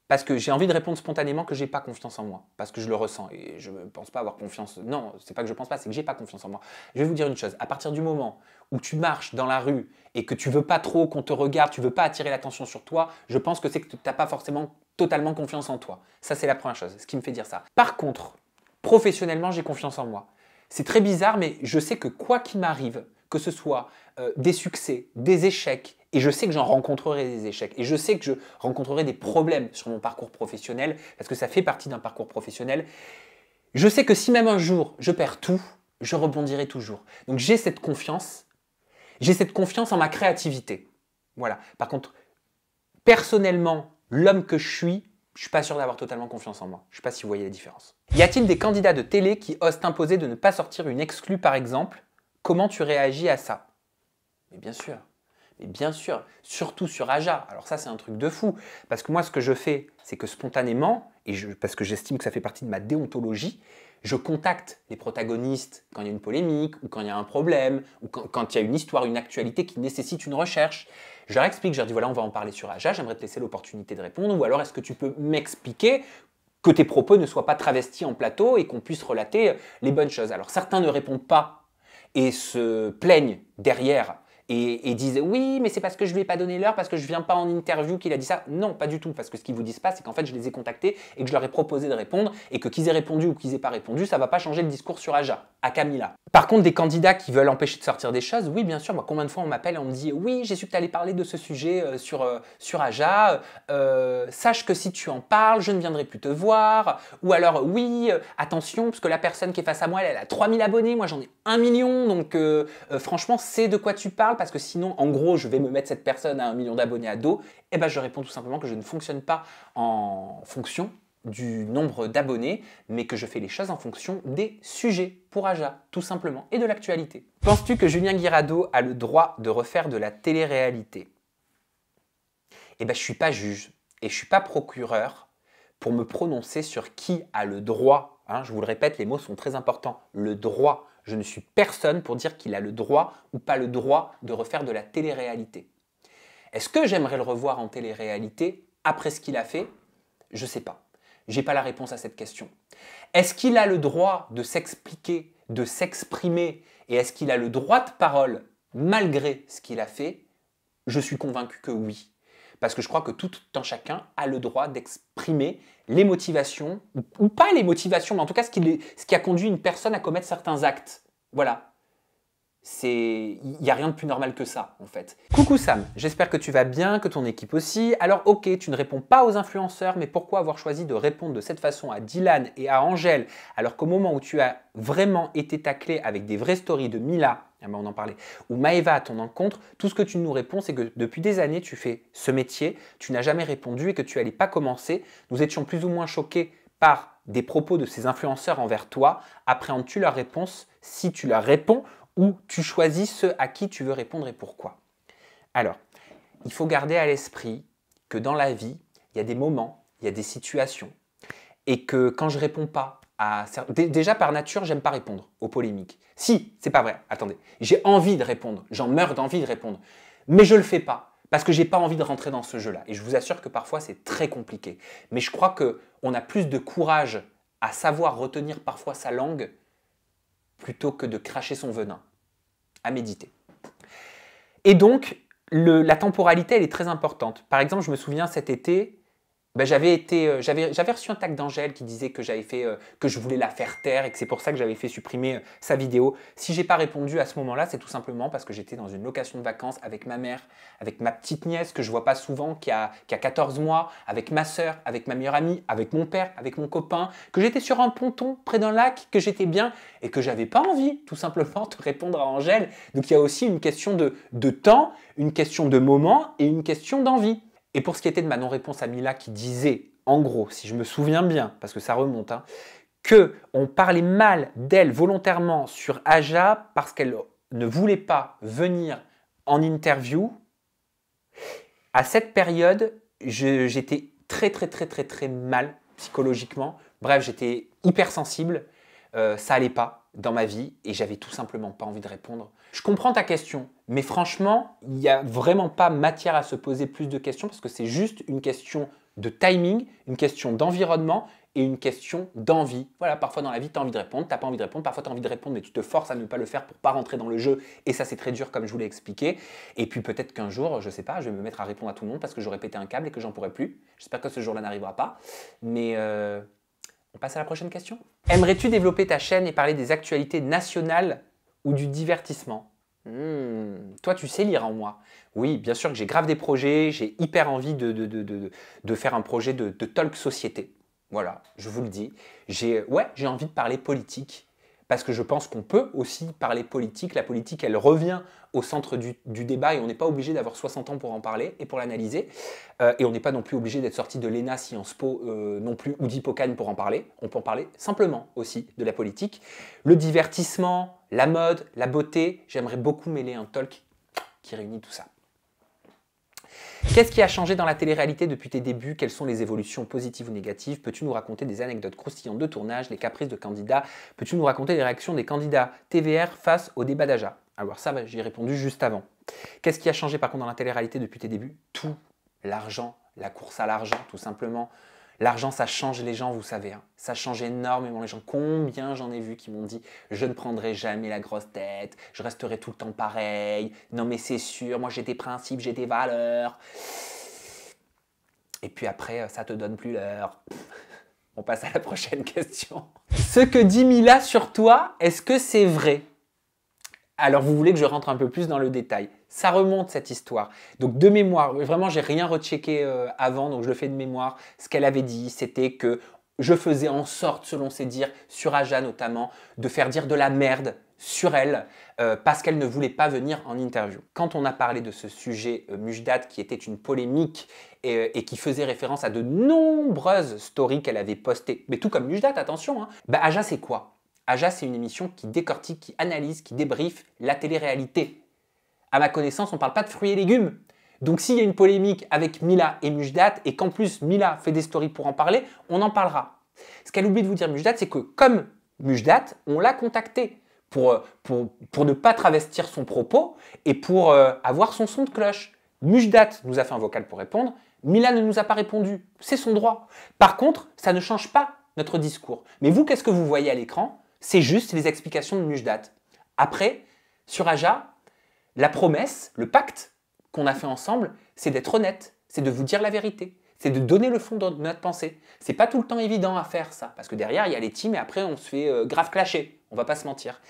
Parce que j'ai envie de répondre spontanément que j'ai pas confiance en moi. Parce que je le ressens et je ne pense pas avoir confiance. Non, c'est pas que je pense pas, c'est que j'ai pas confiance en moi. Je vais vous dire une chose, à partir du moment où tu marches dans la rue et que tu veux pas trop qu'on te regarde, tu veux pas attirer l'attention sur toi, je pense que c'est que tu n'as pas forcément totalement confiance en toi. Ça, c'est la première chose, ce qui me fait dire ça. Par contre, professionnellement, j'ai confiance en moi. C'est très bizarre, mais je sais que quoi qu'il m'arrive, que ce soit des succès, des échecs, et je sais que j'en rencontrerai des échecs, et je sais que je rencontrerai des problèmes sur mon parcours professionnel, parce que ça fait partie d'un parcours professionnel. Je sais que si même un jour je perds tout, je rebondirai toujours. Donc j'ai cette confiance en ma créativité. Voilà. Par contre, personnellement, l'homme que je suis pas sûr d'avoir totalement confiance en moi. Je ne sais pas si vous voyez la différence. Y a-t-il des candidats de télé qui osent t'imposer de ne pas sortir une exclue par exemple? Comment tu réagis à ça? Mais bien sûr. Mais bien sûr, surtout sur Aja. Alors ça, c'est un truc de fou. Parce que moi, ce que je fais, c'est que spontanément, parce que j'estime que ça fait partie de ma déontologie, je contacte les protagonistes quand il y a une polémique, ou quand il y a un problème, ou quand il y a une histoire, une actualité qui nécessite une recherche. Je leur explique, je leur dis voilà, on va en parler sur Aja, j'aimerais te laisser l'opportunité de répondre, ou alors est-ce que tu peux m'expliquer que tes propos ne soient pas travestis en plateau et qu'on puisse relater les bonnes choses. Alors certains ne répondent pas et se plaignent derrière et disent oui, mais c'est parce que je ne lui ai pas donné l'heure, parce que je ne viens pas en interview qu'il a dit ça. Non, pas du tout, parce que ce qu'ils ne vous disent pas, c'est qu'en fait, je les ai contactés et que je leur ai proposé de répondre et que qu'ils aient répondu ou qu'ils n'aient pas répondu, ça ne va pas changer le discours sur Aja, à Camilla. Par contre, des candidats qui veulent empêcher de sortir des choses, oui, bien sûr, moi, combien de fois on m'appelle et on me dit oui, j'ai su que tu allais parler de ce sujet sur Aja, sache que si tu en parles, je ne viendrai plus te voir, ou alors oui, attention, parce que la personne qui est face à moi, elle a 3000 abonnés, moi j'en ai 1 million, donc franchement, c'est de quoi tu parles, parce que sinon, en gros, je vais me mettre cette personne à 1 million d'abonnés à dos, et ben je réponds tout simplement que je ne fonctionne pas en fonction du nombre d'abonnés, mais que je fais les choses en fonction des sujets pour Aja, tout simplement, et de l'actualité. Penses-tu que Julien Guirado a le droit de refaire de la télé-réalité? Eh ben, je ne suis pas juge et je ne suis pas procureur pour me prononcer sur qui a le droit. Hein, je vous le répète, les mots sont très importants. Le droit. Je ne suis personne pour dire qu'il a le droit ou pas le droit de refaire de la télé-réalité. Est-ce que j'aimerais le revoir en télé-réalité après ce qu'il a fait? Je ne sais pas. Je n'ai pas la réponse à cette question. Est-ce qu'il a le droit de s'expliquer, de s'exprimer, et est-ce qu'il a le droit de parole malgré ce qu'il a fait? Je suis convaincu que oui. Parce que je crois que tout un chacun a le droit d'exprimer les motivations, ou pas les motivations, mais en tout cas ce qui a conduit une personne à commettre certains actes. Voilà. Il n'y a rien de plus normal que ça, en fait. Coucou Sam, j'espère que tu vas bien, que ton équipe aussi. Alors ok, tu ne réponds pas aux influenceurs, mais pourquoi avoir choisi de répondre de cette façon à Dylan et à Angèle, alors qu'au moment où tu as vraiment été taclé avec des vraies stories de Mila, ah ben on en parlait, ou Maëva à ton encontre, tout ce que tu nous réponds, c'est que depuis des années, tu fais ce métier, tu n'as jamais répondu et que tu n'allais pas commencer. Nous étions plus ou moins choqués par des propos de ces influenceurs envers toi. Appréhendes-tu leur réponse? Si tu leur réponds, ou tu choisis ceux à qui tu veux répondre et pourquoi. Alors, il faut garder à l'esprit que dans la vie, il y a des moments, il y a des situations, et que quand je réponds pas à... Déjà, par nature, j'aime pas répondre aux polémiques. Si, c'est pas vrai, attendez. J'ai envie de répondre, j'en meurs d'envie de répondre, mais je le fais pas, parce que j'ai pas envie de rentrer dans ce jeu-là. Et je vous assure que parfois, c'est très compliqué. Mais je crois qu'on a plus de courage à savoir retenir parfois sa langue plutôt que de cracher son venin. À méditer. Et donc, la temporalité, elle est très importante. Par exemple, je me souviens cet été, j'avais reçu un tag d'Angèle qui disait que que je voulais la faire taire et que c'est pour ça que j'avais fait supprimer sa vidéo. Si j'ai pas répondu à ce moment-là, c'est tout simplement parce que j'étais dans une location de vacances avec ma mère, avec ma petite nièce que je vois pas souvent, qui a 14 mois, avec ma sœur, avec ma meilleure amie, avec mon père, avec mon copain, que j'étais sur un ponton près d'un lac, que j'étais bien et que j'avais pas envie tout simplement de répondre à Angèle. Donc il y a aussi une question de temps, une question de moment et une question d'envie. Et pour ce qui était de ma non-réponse à Mila qui disait, en gros, si je me souviens bien, parce que ça remonte, hein, qu'on parlait mal d'elle volontairement sur Aja parce qu'elle ne voulait pas venir en interview, à cette période, j'étais très mal psychologiquement. Bref, j'étais hypersensible, ça allait pas dans ma vie et j'avais tout simplement pas envie de répondre. Je comprends ta question, mais franchement, il n'y a vraiment pas matière à se poser plus de questions parce que c'est juste une question de timing, une question d'environnement et une question d'envie. Voilà, parfois dans la vie, tu as envie de répondre, tu n'as pas envie de répondre, parfois tu as envie de répondre, mais tu te forces à ne pas le faire pour pas rentrer dans le jeu et ça c'est très dur comme je vous l'ai expliqué. Et puis peut-être qu'un jour, je sais pas, je vais me mettre à répondre à tout le monde parce que j'aurai pété un câble et que j'en pourrai plus. J'espère que ce jour-là n'arrivera pas, mais on passe à la prochaine question. Aimerais-tu développer ta chaîne et parler des actualités nationales ou du divertissement? Toi, tu sais lire en moi. Oui, bien sûr que j'ai grave des projets, j'ai hyper envie de faire un projet de talk société. Voilà, je vous le dis. J'ai envie de parler politique. Parce que je pense qu'on peut aussi parler politique. La politique, elle revient au centre du débat et on n'est pas obligé d'avoir 60 ans pour en parler et pour l'analyser. Et on n'est pas non plus obligé d'être sorti de l'ENA, Sciences Po non plus, ou d'Hippocane pour en parler. On peut en parler simplement aussi de la politique. Le divertissement, la mode, la beauté. J'aimerais beaucoup mêler un talk qui réunit tout ça. Qu'est-ce qui a changé dans la télé-réalité depuis tes débuts? Quelles sont les évolutions positives ou négatives? Peux-tu nous raconter des anecdotes croustillantes de tournage, les caprices de candidats? Peux-tu nous raconter les réactions des candidats TVR face au débat d'Aja? Alors ça, j'y ai répondu juste avant. Qu'est-ce qui a changé par contre dans la télé-réalité depuis tes débuts? Tout. L'argent, la course à l'argent, tout simplement. L'argent, ça change les gens, vous savez. Hein. Ça change énormément les gens. Combien j'en ai vu qui m'ont dit « Je ne prendrai jamais la grosse tête, je resterai tout le temps pareil. Non mais c'est sûr, moi j'ai des principes, j'ai des valeurs. » Et puis après, ça te donne plus l'heure. On passe à la prochaine question. Ce que dit Mila sur toi, est-ce que c'est vrai? Alors, vous voulez que je rentre un peu plus dans le détail. Ça remonte, cette histoire. Donc, de mémoire, vraiment, j'ai rien rechecké avant, donc je le fais de mémoire. Ce qu'elle avait dit, c'était que je faisais en sorte, selon ses dires, sur Aja notamment, de faire dire de la merde sur elle, parce qu'elle ne voulait pas venir en interview. Quand on a parlé de ce sujet Mujdat, qui était une polémique et qui faisait référence à de nombreuses stories qu'elle avait postées, mais tout comme Mujdat, attention, hein, bah Aja, c'est quoi? Aja, c'est une émission qui décortique, qui analyse, qui débriefe la télé-réalité. À ma connaissance, on ne parle pas de fruits et légumes. Donc s'il y a une polémique avec Mila et Mujdat, et qu'en plus Mila fait des stories pour en parler, on en parlera. Ce qu'elle oublie de vous dire Mujdat, c'est que comme Mujdat, on l'a contacté pour ne pas travestir son propos et pour avoir son son de cloche. Mujdat nous a fait un vocal pour répondre, Mila ne nous a pas répondu. C'est son droit. Par contre, ça ne change pas notre discours. Mais vous, qu'est-ce que vous voyez à l'écran? C'est juste les explications de Mujdat. Après, sur Aja, la promesse, le pacte qu'on a fait ensemble, c'est d'être honnête, c'est de vous dire la vérité, c'est de donner le fond de notre pensée. C'est pas tout le temps évident à faire ça, parce que derrière, il y a les teams et après, on se fait grave clasher, on va pas se mentir.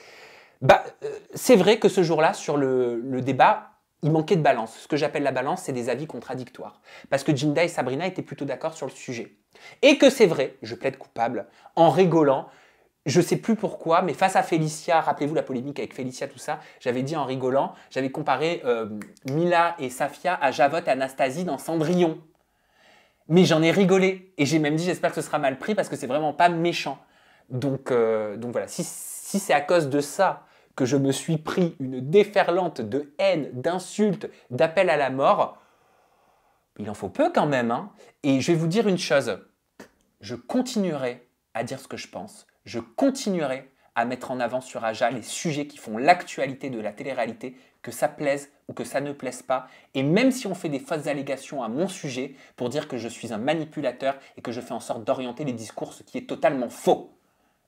C'est vrai que ce jour-là, sur le débat, il manquait de balance. Ce que j'appelle la balance, c'est des avis contradictoires. Parce que Jinda et Sabrina étaient plutôt d'accord sur le sujet. Et que c'est vrai, je plaide coupable, en rigolant, je sais plus pourquoi, mais face à Félicia, rappelez-vous la polémique avec Félicia, tout ça, j'avais dit en rigolant, j'avais comparé Mila et Safia à Javot et Anastasie dans Cendrillon. Mais j'en ai rigolé, et j'ai même dit j'espère que ce sera mal pris parce que c'est vraiment pas méchant. Donc voilà, si c'est à cause de ça que je me suis pris une déferlante de haine, d'insultes, d'appels à la mort, il en faut peu quand même. Hein. Et je vais vous dire une chose, je continuerai à dire ce que je pense. Je continuerai à mettre en avant sur Aja les sujets qui font l'actualité de la télé-réalité, que ça plaise ou que ça ne plaise pas. Et même si on fait des fausses allégations à mon sujet pour dire que je suis un manipulateur et que je fais en sorte d'orienter les discours, ce qui est totalement faux,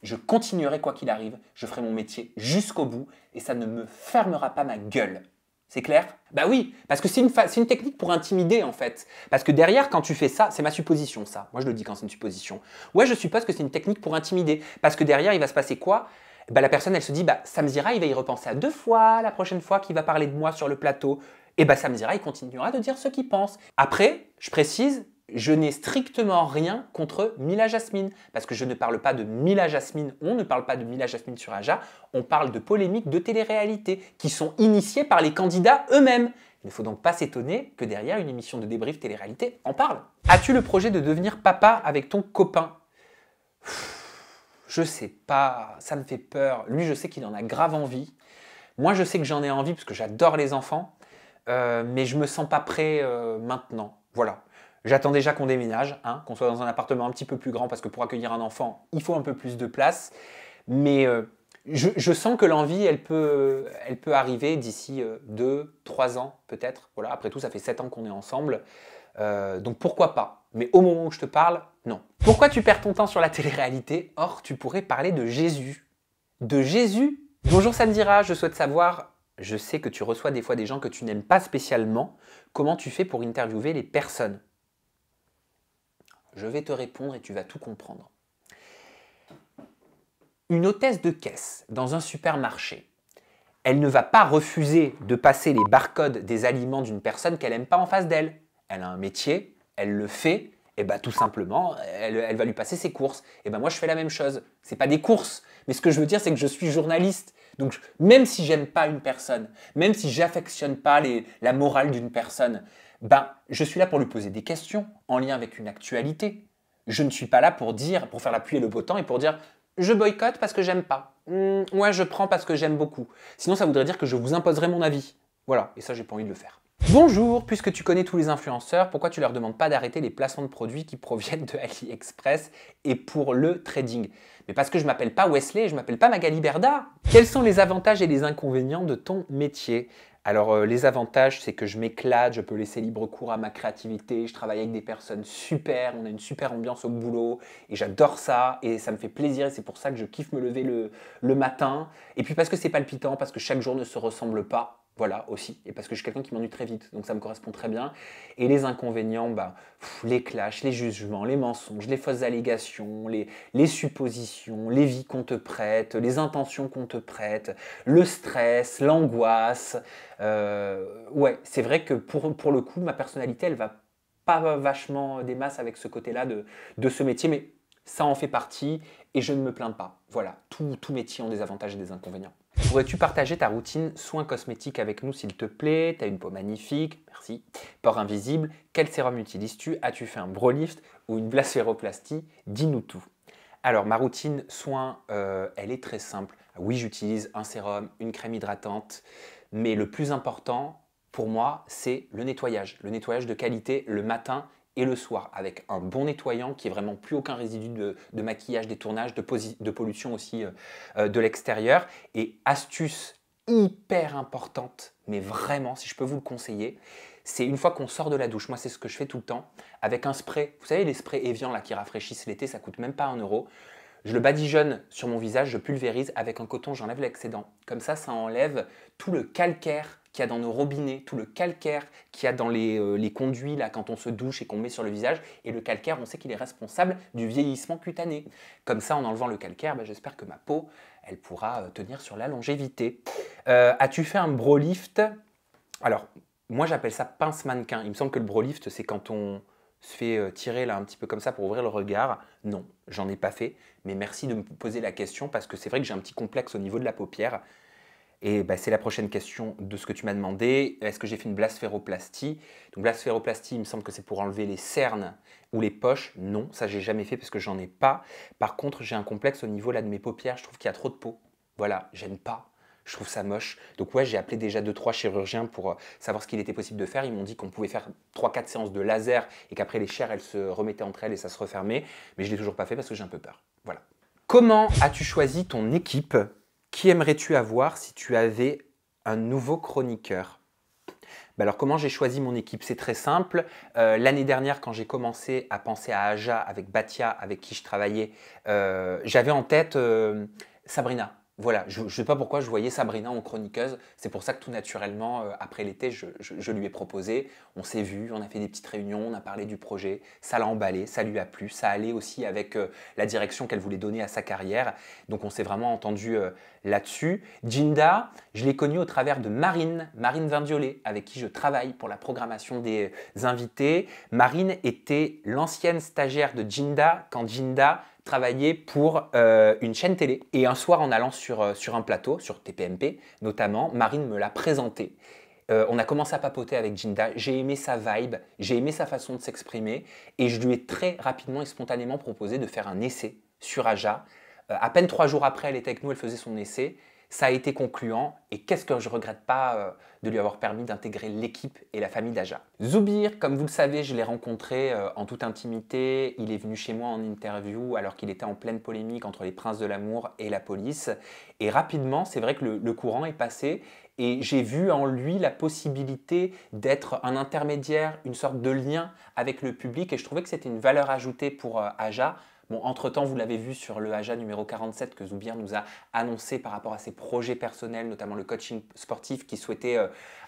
je continuerai quoi qu'il arrive, je ferai mon métier jusqu'au bout et ça ne me fermera pas ma gueule. C'est clair? Bah oui, parce que c'est une technique pour intimider en fait. Parce que derrière, quand tu fais ça, c'est ma supposition ça. Moi je le dis quand c'est une supposition. Ouais, je suppose que c'est une technique pour intimider. Parce que derrière, il va se passer quoi? Bah, la personne, elle se dit, bah, Samzira, il va y repenser à 2 fois la prochaine fois qu'il va parler de moi sur le plateau. Et bah, Samzira, il continuera de dire ce qu'il pense. Après, je précise, je n'ai strictement rien contre Mila Jasmine, parce que je ne parle pas de Mila Jasmine, on ne parle pas de Mila Jasmine sur Aja, on parle de polémiques de télé-réalité qui sont initiées par les candidats eux-mêmes. Il ne faut donc pas s'étonner que derrière une émission de débrief télé-réalité en parle. As-tu le projet de devenir papa avec ton copain? Je sais pas, ça me fait peur. Lui, je sais qu'il en a grave envie. Moi, je sais que j'en ai envie parce que j'adore les enfants, mais je me sens pas prêt maintenant. Voilà. J'attends déjà qu'on déménage, hein, qu'on soit dans un appartement un petit peu plus grand parce que pour accueillir un enfant, il faut un peu plus de place. Mais je sens que l'envie, elle peut arriver d'ici 2-3 ans peut-être. Voilà, après tout, ça fait 7 ans qu'on est ensemble. Donc pourquoi pas? Mais au moment où je te parle, non. Pourquoi tu perds ton temps sur la télé-réalité? Or, tu pourrais parler de Jésus. De Jésus? Bonjour Samzira, je souhaite savoir, je sais que tu reçois des fois des gens que tu n'aimes pas spécialement. Comment tu fais pour interviewer les personnes? Je vais te répondre et tu vas tout comprendre. Une hôtesse de caisse dans un supermarché, elle ne va pas refuser de passer les barcodes des aliments d'une personne qu'elle n'aime pas en face d'elle. Elle a un métier, elle le fait, et bah tout simplement, elle va lui passer ses courses. Et ben moi je fais la même chose. C'est pas des courses, mais ce que je veux dire c'est que je suis journaliste. Donc même si j'aime pas une personne, même si j'affectionne pas la morale d'une personne, ben je suis là pour lui poser des questions en lien avec une actualité. Je ne suis pas là pour faire la pluie et le beau temps et pour dire je boycotte parce que j'aime pas. Moi je prends parce que j'aime beaucoup. Sinon ça voudrait dire que je vous imposerais mon avis. Voilà, et ça j'ai pas envie de le faire. Bonjour, puisque tu connais tous les influenceurs, pourquoi tu leur demandes pas d'arrêter les placements de produits qui proviennent de AliExpress et pour le trading? Mais parce que je m'appelle pas Wesley et je m'appelle pas Magali Berda. Quels sont les avantages et les inconvénients de ton métier? Alors les avantages, c'est que je m'éclate, je peux laisser libre cours à ma créativité, je travaille avec des personnes super, on a une super ambiance au boulot et j'adore ça et ça me fait plaisir et c'est pour ça que je kiffe me lever le matin. Et puis parce que c'est palpitant, parce que chaque jour ne se ressemble pas. Voilà aussi, et parce que je suis quelqu'un qui m'ennuie très vite, donc ça me correspond très bien. Et les inconvénients, les clashs, les jugements, les mensonges, les fausses allégations, les suppositions, les vies qu'on te prête, les intentions qu'on te prête, le stress, l'angoisse. Ouais, c'est vrai que pour le coup, ma personnalité, elle va pas vachement des masses avec ce côté-là de ce métier, mais ça en fait partie et je ne me plains pas. Voilà, tout métier ont des avantages et des inconvénients. Pourrais-tu partager ta routine soins cosmétiques avec nous s'il te plaît? Tu as une peau magnifique, merci. Pores invisible, quel sérum utilises-tu? As-tu fait un Brolift ou une blasphéroplastie? Dis-nous tout. Alors ma routine soins, elle est très simple. Oui, j'utilise un sérum, une crème hydratante, mais le plus important pour moi, c'est le nettoyage. Le nettoyage de qualité le matin et le soir, avec un bon nettoyant qui est vraiment plus aucun résidu de maquillage, des tournages, de pollution aussi de l'extérieur. Et astuce hyper importante, mais vraiment, si je peux vous le conseiller, c'est une fois qu'on sort de la douche, moi c'est ce que je fais tout le temps, avec un spray, vous savez les sprays Evian là, qui rafraîchissent l'été, ça coûte même pas 1 €. Je le badigeonne sur mon visage, je pulvérise avec un coton, j'enlève l'excédent. Comme ça enlève tout le calcaire qu'il y a dans nos robinets, tout le calcaire qu'il y a dans les conduits là, quand on se douche et qu'on met sur le visage. Et le calcaire, on sait qu'il est responsable du vieillissement cutané. Comme ça, en enlevant le calcaire, j'espère que ma peau, elle pourra tenir sur la longévité. As-tu fait un Brolift? Alors, moi j'appelle ça pince mannequin. Il me semble que le Brolift, c'est quand on se fait tirer là un petit peu comme ça pour ouvrir le regard. Non, j'en ai pas fait, mais merci de me poser la question parce que c'est vrai que j'ai un petit complexe au niveau de la paupière. Et c'est la prochaine question de ce que tu m'as demandé. Est-ce que j'ai fait une blasphéroplastie? Donc blasphéroplastie, il me semble que c'est pour enlever les cernes ou les poches. Non, ça j'ai jamais fait parce que j'en ai pas. Par contre, j'ai un complexe au niveau là de mes paupières. Je trouve qu'il y a trop de peau. Voilà, j'aime pas. Je trouve ça moche. Donc ouais, j'ai appelé déjà 2-3 chirurgiens pour savoir ce qu'il était possible de faire. Ils m'ont dit qu'on pouvait faire 3-4 séances de laser et qu'après les chairs, elles se remettaient entre elles et ça se refermait. Mais je ne l'ai toujours pas fait parce que j'ai un peu peur. Voilà. Comment as-tu choisi ton équipe? Qui aimerais-tu avoir si tu avais un nouveau chroniqueur? Alors comment j'ai choisi mon équipe? C'est très simple. L'année dernière, quand j'ai commencé à penser à Aja avec Batia, avec qui je travaillais, j'avais en tête Sabrina. Voilà, je ne sais pas pourquoi je voyais Sabrina en chroniqueuse. C'est pour ça que tout naturellement, après l'été, je lui ai proposé. On s'est vu, on a fait des petites réunions, on a parlé du projet. Ça l'a emballé, ça lui a plu. Ça allait aussi avec la direction qu'elle voulait donner à sa carrière. Donc on s'est vraiment entendu là-dessus. Jinda, je l'ai connue au travers de Marine Vindiolet, avec qui je travaille pour la programmation des invités. Marine était l'ancienne stagiaire de Jinda quand Jinda travaillait pour une chaîne télé. Et un soir, en allant sur un plateau, sur TPMP notamment, Marine me l'a présenté. On a commencé à papoter avec Jinda, j'ai aimé sa vibe, j'ai aimé sa façon de s'exprimer et je lui ai très rapidement et spontanément proposé de faire un essai sur Aja. À peine 3 jours après, elle était avec nous, elle faisait son essai. Ça a été concluant et qu'est-ce que je ne regrette pas de lui avoir permis d'intégrer l'équipe et la famille d'Aja. Zoubir, comme vous le savez, je l'ai rencontré en toute intimité. Il est venu chez moi en interview alors qu'il était en pleine polémique entre les princes de l'amour et la police. Et rapidement, c'est vrai que le courant est passé et j'ai vu en lui la possibilité d'être un intermédiaire, une sorte de lien avec le public et je trouvais que c'était une valeur ajoutée pour Aja. Bon, entre-temps, vous l'avez vu sur le Aja numéro 47 que Zoubir nous a annoncé par rapport à ses projets personnels, notamment le coaching sportif qui souhaitait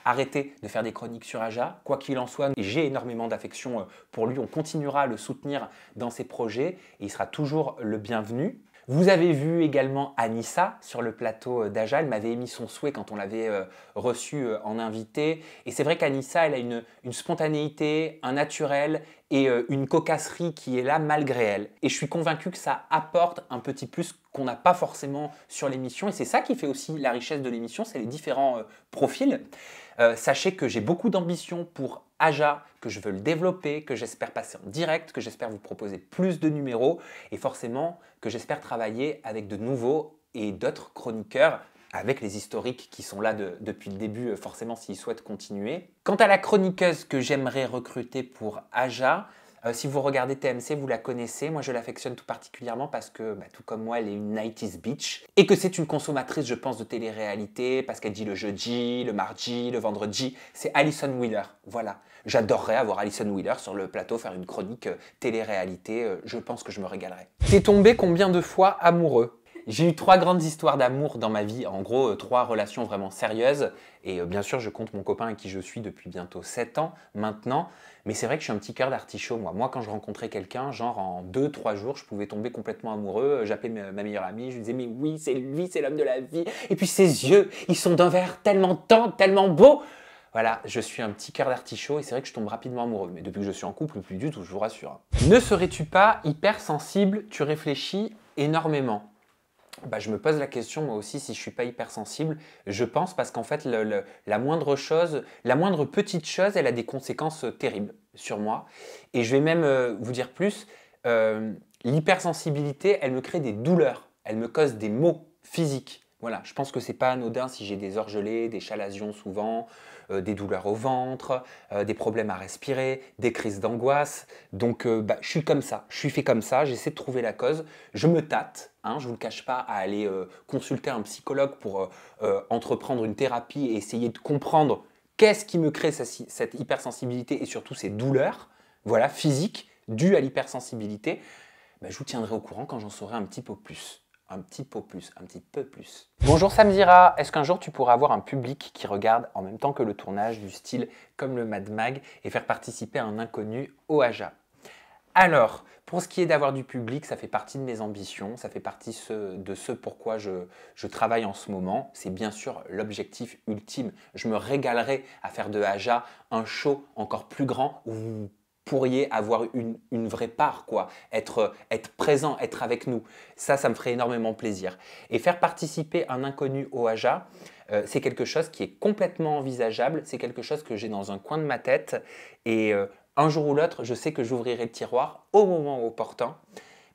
arrêter de faire des chroniques sur Aja. Quoi qu'il en soit, j'ai énormément d'affection pour lui. On continuera à le soutenir dans ses projets et il sera toujours le bienvenu. Vous avez vu également Anissa sur le plateau d'Aja. Elle m'avait émis son souhait quand on l'avait reçue en invité. Et c'est vrai qu'Anissa, elle a une spontanéité, un naturel et une cocasserie qui est là malgré elle. Et je suis convaincu que ça apporte un petit plus qu'on n'a pas forcément sur l'émission. Et c'est ça qui fait aussi la richesse de l'émission, c'est les différents profils. Sachez que j'ai beaucoup d'ambition pour Aja, que je veux le développer, que j'espère passer en direct, que j'espère vous proposer plus de numéros et forcément que j'espère travailler avec de nouveaux et d'autres chroniqueurs avec les historiques qui sont là depuis le début, forcément s'ils souhaitent continuer. Quant à la chroniqueuse que j'aimerais recruter pour Aja, si vous regardez TMC, vous la connaissez. Moi, je l'affectionne tout particulièrement parce que, tout comme moi, elle est une 90s bitch. Et que c'est une consommatrice, je pense, de télé-réalité, parce qu'elle dit le jeudi, le mardi, le vendredi. C'est Alison Wheeler. Voilà. J'adorerais avoir Alison Wheeler sur le plateau, faire une chronique télé-réalité. Je pense que je me régalerais. T'es tombé combien de fois amoureux ? J'ai eu 3 grandes histoires d'amour dans ma vie, en gros 3 relations vraiment sérieuses. Et bien sûr, je compte mon copain avec qui je suis depuis bientôt 7 ans maintenant. Mais c'est vrai que je suis un petit cœur d'artichaut, moi. Moi, quand je rencontrais quelqu'un, genre en 2-3 jours, je pouvais tomber complètement amoureux. J'appelais ma meilleure amie, je lui disais « Mais oui, c'est lui, c'est l'homme de la vie. Et puis ses yeux, ils sont d'un vert tellement tendre, tellement beau. » Voilà, je suis un petit cœur d'artichaut et c'est vrai que je tombe rapidement amoureux. Mais depuis que je suis en couple, plus du tout, je vous rassure. Ne serais-tu pas hypersensible? Tu réfléchis énormément. Je me pose la question, moi aussi, si je ne suis pas hypersensible. Je pense parce qu'en fait, la moindre chose, la moindre petite chose, elle a des conséquences terribles sur moi. Et je vais même vous dire plus, l'hypersensibilité, elle me crée des douleurs. Elle me cause des maux physiques. Voilà, je pense que c'est pas anodin si j'ai des orgelets, des chalazions souvent, des douleurs au ventre, des problèmes à respirer, des crises d'angoisse. Donc je suis comme ça, je suis fait comme ça, j'essaie de trouver la cause. Je me tâte, je ne vous le cache pas, à aller consulter un psychologue pour entreprendre une thérapie et essayer de comprendre qu'est-ce qui me crée cette hypersensibilité et surtout ces douleurs, voilà, physiques, dues à l'hypersensibilité. Je vous tiendrai au courant quand j'en saurai un petit peu plus. Un petit peu plus. Bonjour Samzira, est-ce qu'un jour tu pourras avoir un public qui regarde en même temps que le tournage du style comme le Mad Mag et faire participer un inconnu au Aja? Alors, pour ce qui est d'avoir du public, ça fait partie de mes ambitions, ça fait partie de ce pourquoi je travaille en ce moment. C'est bien sûr l'objectif ultime. Je me régalerai à faire de Aja un show encore plus grand où vous pourriez avoir une vraie part, quoi. Être présent, être avec nous. Ça me ferait énormément plaisir. Et faire participer un inconnu au Aja, c'est quelque chose qui est complètement envisageable. C'est quelque chose que j'ai dans un coin de ma tête. Et un jour ou l'autre, je sais que j'ouvrirai le tiroir au moment opportun.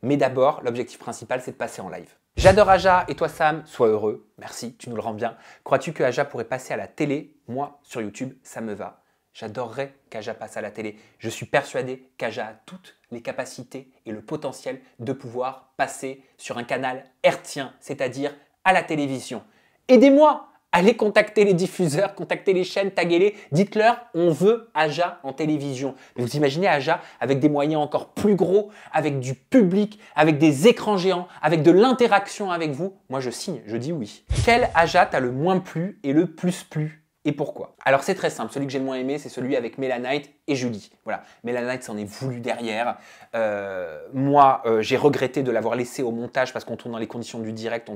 Mais d'abord, l'objectif principal, c'est de passer en live. J'adore Aja et toi Sam, sois heureux. Merci, tu nous le rends bien. Crois-tu que Aja pourrait passer à la télé? Moi, sur YouTube, ça me va. J'adorerais qu'Aja passe à la télé. Je suis persuadé qu'Aja a toutes les capacités et le potentiel de pouvoir passer sur un canal hertzien, c'est-à-dire à la télévision. Aidez-moi! Allez contacter les diffuseurs, contacter les chaînes, taguez-les, dites-leur on veut Aja en télévision. Mais vous imaginez Aja avec des moyens encore plus gros, avec du public, avec des écrans géants, avec de l'interaction avec vous? Moi je signe, je dis oui. Quel Aja t'a le moins plu et le plus plu? Et pourquoi? Alors c'est très simple, celui que j'ai le moins aimé, c'est celui avec Mélanite et Julie. Voilà, Mélanite s'en est voulu derrière. Moi, j'ai regretté de l'avoir laissé au montage parce qu'on tourne dans les conditions du direct,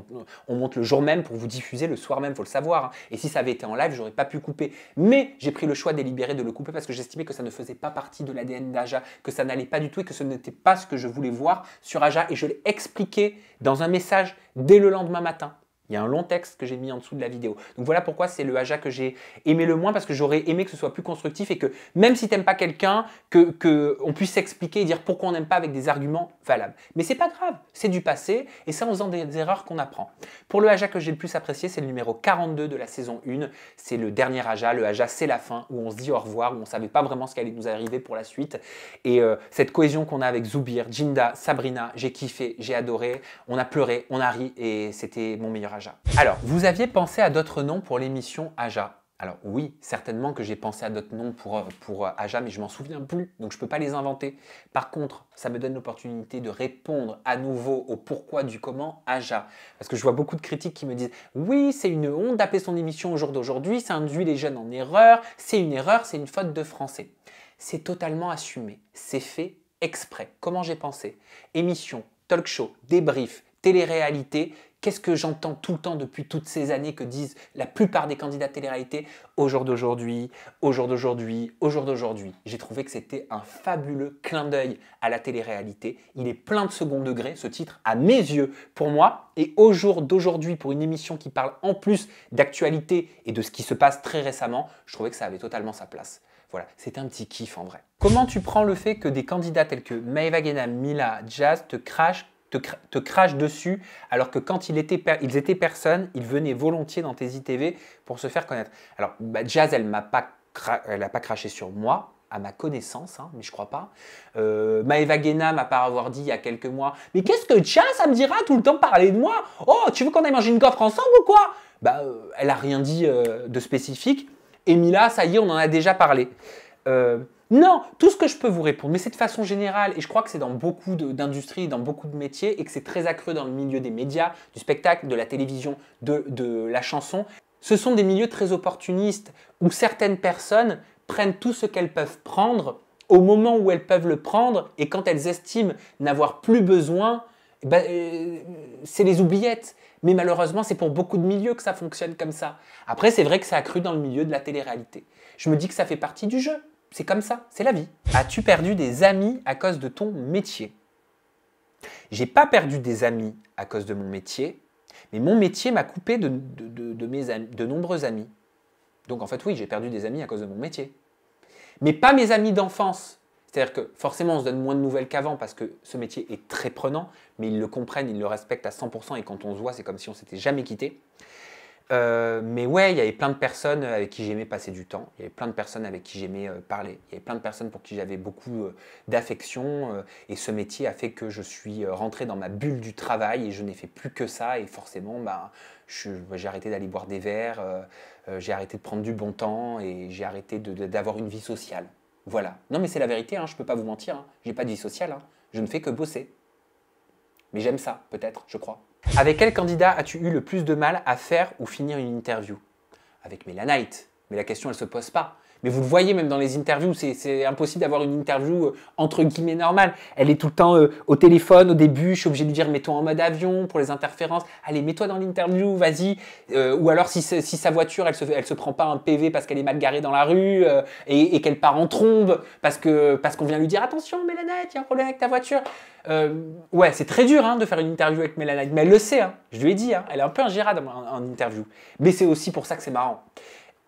on monte le jour même pour vous diffuser le soir même, il faut le savoir. Et si ça avait été en live, j'aurais pas pu couper. Mais j'ai pris le choix délibéré de le couper parce que j'estimais que ça ne faisait pas partie de l'ADN d'Aja, que ça n'allait pas du tout et que ce n'était pas ce que je voulais voir sur Aja. Et je l'ai expliqué dans un message dès le lendemain matin. Il y a un long texte que j'ai mis en dessous de la vidéo. Donc voilà pourquoi c'est le Aja que j'ai aimé le moins, parce que j'aurais aimé que ce soit plus constructif et que même si tu n'aimes pas quelqu'un, qu'on puisse s'expliquer et dire pourquoi on n'aime pas avec des arguments valables. Mais c'est pas grave, c'est du passé et c'est en faisant des erreurs qu'on apprend. Pour le Aja que j'ai le plus apprécié, c'est le numéro 42 de la saison 1. C'est le dernier Aja, le Aja c'est la fin, où on se dit au revoir, où on ne savait pas vraiment ce qui allait nous arriver pour la suite. Et cette cohésion qu'on a avec Zoubir, Jinda, Sabrina, j'ai kiffé, j'ai adoré, on a pleuré, on a ri et c'était mon meilleur Aja. Alors, vous aviez pensé à d'autres noms pour l'émission Aja? Alors oui, certainement que j'ai pensé à d'autres noms pour Aja, mais je m'en souviens plus, donc je ne peux pas les inventer. Par contre, ça me donne l'opportunité de répondre à nouveau au pourquoi du comment Aja. Parce que je vois beaucoup de critiques qui me disent « Oui, c'est une honte d'appeler son émission au jour d'aujourd'hui, ça induit les jeunes en erreur, c'est une erreur, c'est une faute de français. » C'est totalement assumé, c'est fait exprès. Comment j'ai pensé? Émission, talk show, débrief, télé-réalité. Qu'est-ce que j'entends tout le temps depuis toutes ces années que disent la plupart des candidats de télé-réalité au jour d'aujourd'hui, au jour d'aujourd'hui, au jour d'aujourd'hui? J'ai trouvé que c'était un fabuleux clin d'œil à la télé-réalité. Il est plein de second degré, ce titre, à mes yeux, pour moi. Et au jour d'aujourd'hui, pour une émission qui parle en plus d'actualité et de ce qui se passe très récemment, je trouvais que ça avait totalement sa place. Voilà, c'est un petit kiff en vrai. Comment tu prends le fait que des candidats tels que Maëva Guénam, Mila, Jazz te crachent te crachent dessus, alors que quand ils étaient personne, ils venaient volontiers dans tes ITV pour se faire connaître. Alors, Jazz, elle n'a pas craché sur moi, à ma connaissance, hein, mais je crois pas. Maëva Guéna m'a pas avoir dit il y a quelques mois, mais qu'est-ce que Jazz, ça me dira tout le temps parler de moi? Oh, tu veux qu'on aille manger une gaufre ensemble ou quoi? Elle a rien dit de spécifique. Et Mila, ça y est, on en a déjà parlé. Non, tout ce que je peux vous répondre, mais c'est de façon générale, et je crois que c'est dans beaucoup d'industries, dans beaucoup de métiers, et que c'est très accru dans le milieu des médias, du spectacle, de la télévision, de la chanson. Ce sont des milieux très opportunistes, où certaines personnes prennent tout ce qu'elles peuvent prendre au moment où elles peuvent le prendre, et quand elles estiment n'avoir plus besoin, c'est les oubliettes. Mais malheureusement, c'est pour beaucoup de milieux que ça fonctionne comme ça. Après, c'est vrai que c'est accru dans le milieu de la télé-réalité. Je me dis que ça fait partie du jeu. C'est comme ça, c'est la vie. As-tu perdu des amis à cause de ton métier? J'ai pas perdu des amis à cause de mon métier, mais mon métier m'a coupé de nombreux amis. Donc en fait, oui, j'ai perdu des amis à cause de mon métier. Mais pas mes amis d'enfance. C'est-à-dire que forcément, on se donne moins de nouvelles qu'avant parce que ce métier est très prenant, mais ils le comprennent, ils le respectent à 100% et quand on se voit, c'est comme si on s'était jamais quitté. Mais ouais, il y avait plein de personnes avec qui j'aimais passer du temps, il y avait plein de personnes avec qui j'aimais parler, il y avait plein de personnes pour qui j'avais beaucoup d'affection et ce métier a fait que je suis rentré dans ma bulle du travail et je n'ai fait plus que ça et forcément j'ai arrêté d'aller boire des verres, j'ai arrêté de prendre du bon temps et j'ai arrêté d'avoir une vie sociale. Voilà. Non mais c'est la vérité, hein, je ne peux pas vous mentir, hein, j'ai pas de vie sociale, hein, je ne fais que bosser. Mais j'aime ça, peut-être, je crois. Avec quel candidat as-tu eu le plus de mal à faire ou finir une interview? Avec Mélanite. Mais la question, elle ne se pose pas. Mais vous le voyez même dans les interviews, c'est impossible d'avoir une interview entre guillemets normale. Elle est tout le temps au téléphone, au début, je suis obligé de lui dire mets-toi en mode avion pour les interférences. Allez, mets-toi dans l'interview, vas-y. Ou alors si sa voiture, elle se prend pas un PV parce qu'elle est mal garée dans la rue et qu'elle part en trombe parce qu'on vient lui dire attention Mélanite, il y a un problème avec ta voiture. Ouais, c'est très dur hein, de faire une interview avec Mélanite, mais elle le sait, hein, je lui ai dit, hein, elle est un peu ingérable en interview. Mais c'est aussi pour ça que c'est marrant.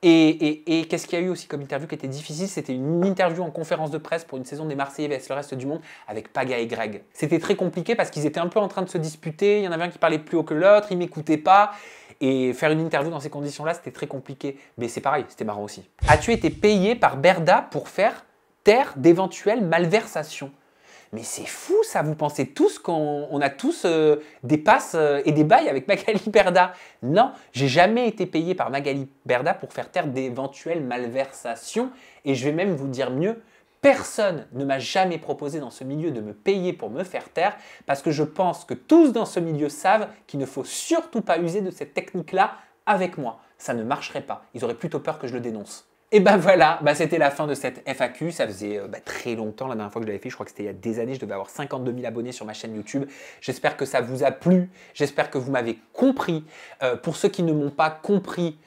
Et qu'est-ce qu'il y a eu aussi comme interview qui était difficile? C'était une interview en conférence de presse pour une saison des Marseillais vs le reste du monde avec Paga et Greg. C'était très compliqué parce qu'ils étaient un peu en train de se disputer, il y en avait un qui parlait plus haut que l'autre, il m'écoutait pas. Et faire une interview dans ces conditions-là, c'était très compliqué. Mais c'est pareil, c'était marrant aussi. As-tu été payé par Berda pour faire taire d'éventuelles malversations? Mais c'est fou ça, vous pensez tous qu'on a tous des passes et des bails avec Magali Berda. Non, j'ai jamais été payé par Magali Berda pour faire taire d'éventuelles malversations. Et je vais même vous dire mieux, personne ne m'a jamais proposé dans ce milieu de me payer pour me faire taire parce que je pense que tous dans ce milieu savent qu'il ne faut surtout pas user de cette technique-là avec moi. Ça ne marcherait pas. Ils auraient plutôt peur que je le dénonce. Et ben voilà, c'était la fin de cette FAQ. Ça faisait très longtemps la dernière fois que je l'avais fait. Je crois que c'était il y a des années. Je devais avoir 52 000 abonnés sur ma chaîne YouTube. J'espère que ça vous a plu. J'espère que vous m'avez compris. Pour ceux qui ne m'ont pas compris,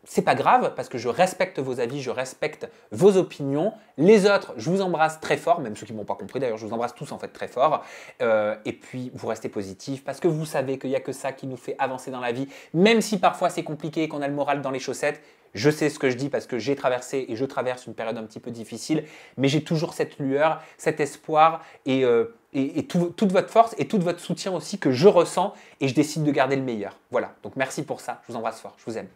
c'est pas grave parce que je respecte vos avis, je respecte vos opinions. Les autres, je vous embrasse très fort, même ceux qui ne m'ont pas compris d'ailleurs, je vous embrasse tous en fait très fort. Et puis, vous restez positifs parce que vous savez qu'il n'y a que ça qui nous fait avancer dans la vie. Même si parfois c'est compliqué et qu'on a le moral dans les chaussettes, je sais ce que je dis parce que j'ai traversé et je traverse une période un petit peu difficile, mais j'ai toujours cette lueur, cet espoir et toute votre force et tout votre soutien aussi que je ressens et je décide de garder le meilleur. Voilà, donc merci pour ça, je vous embrasse fort, je vous aime.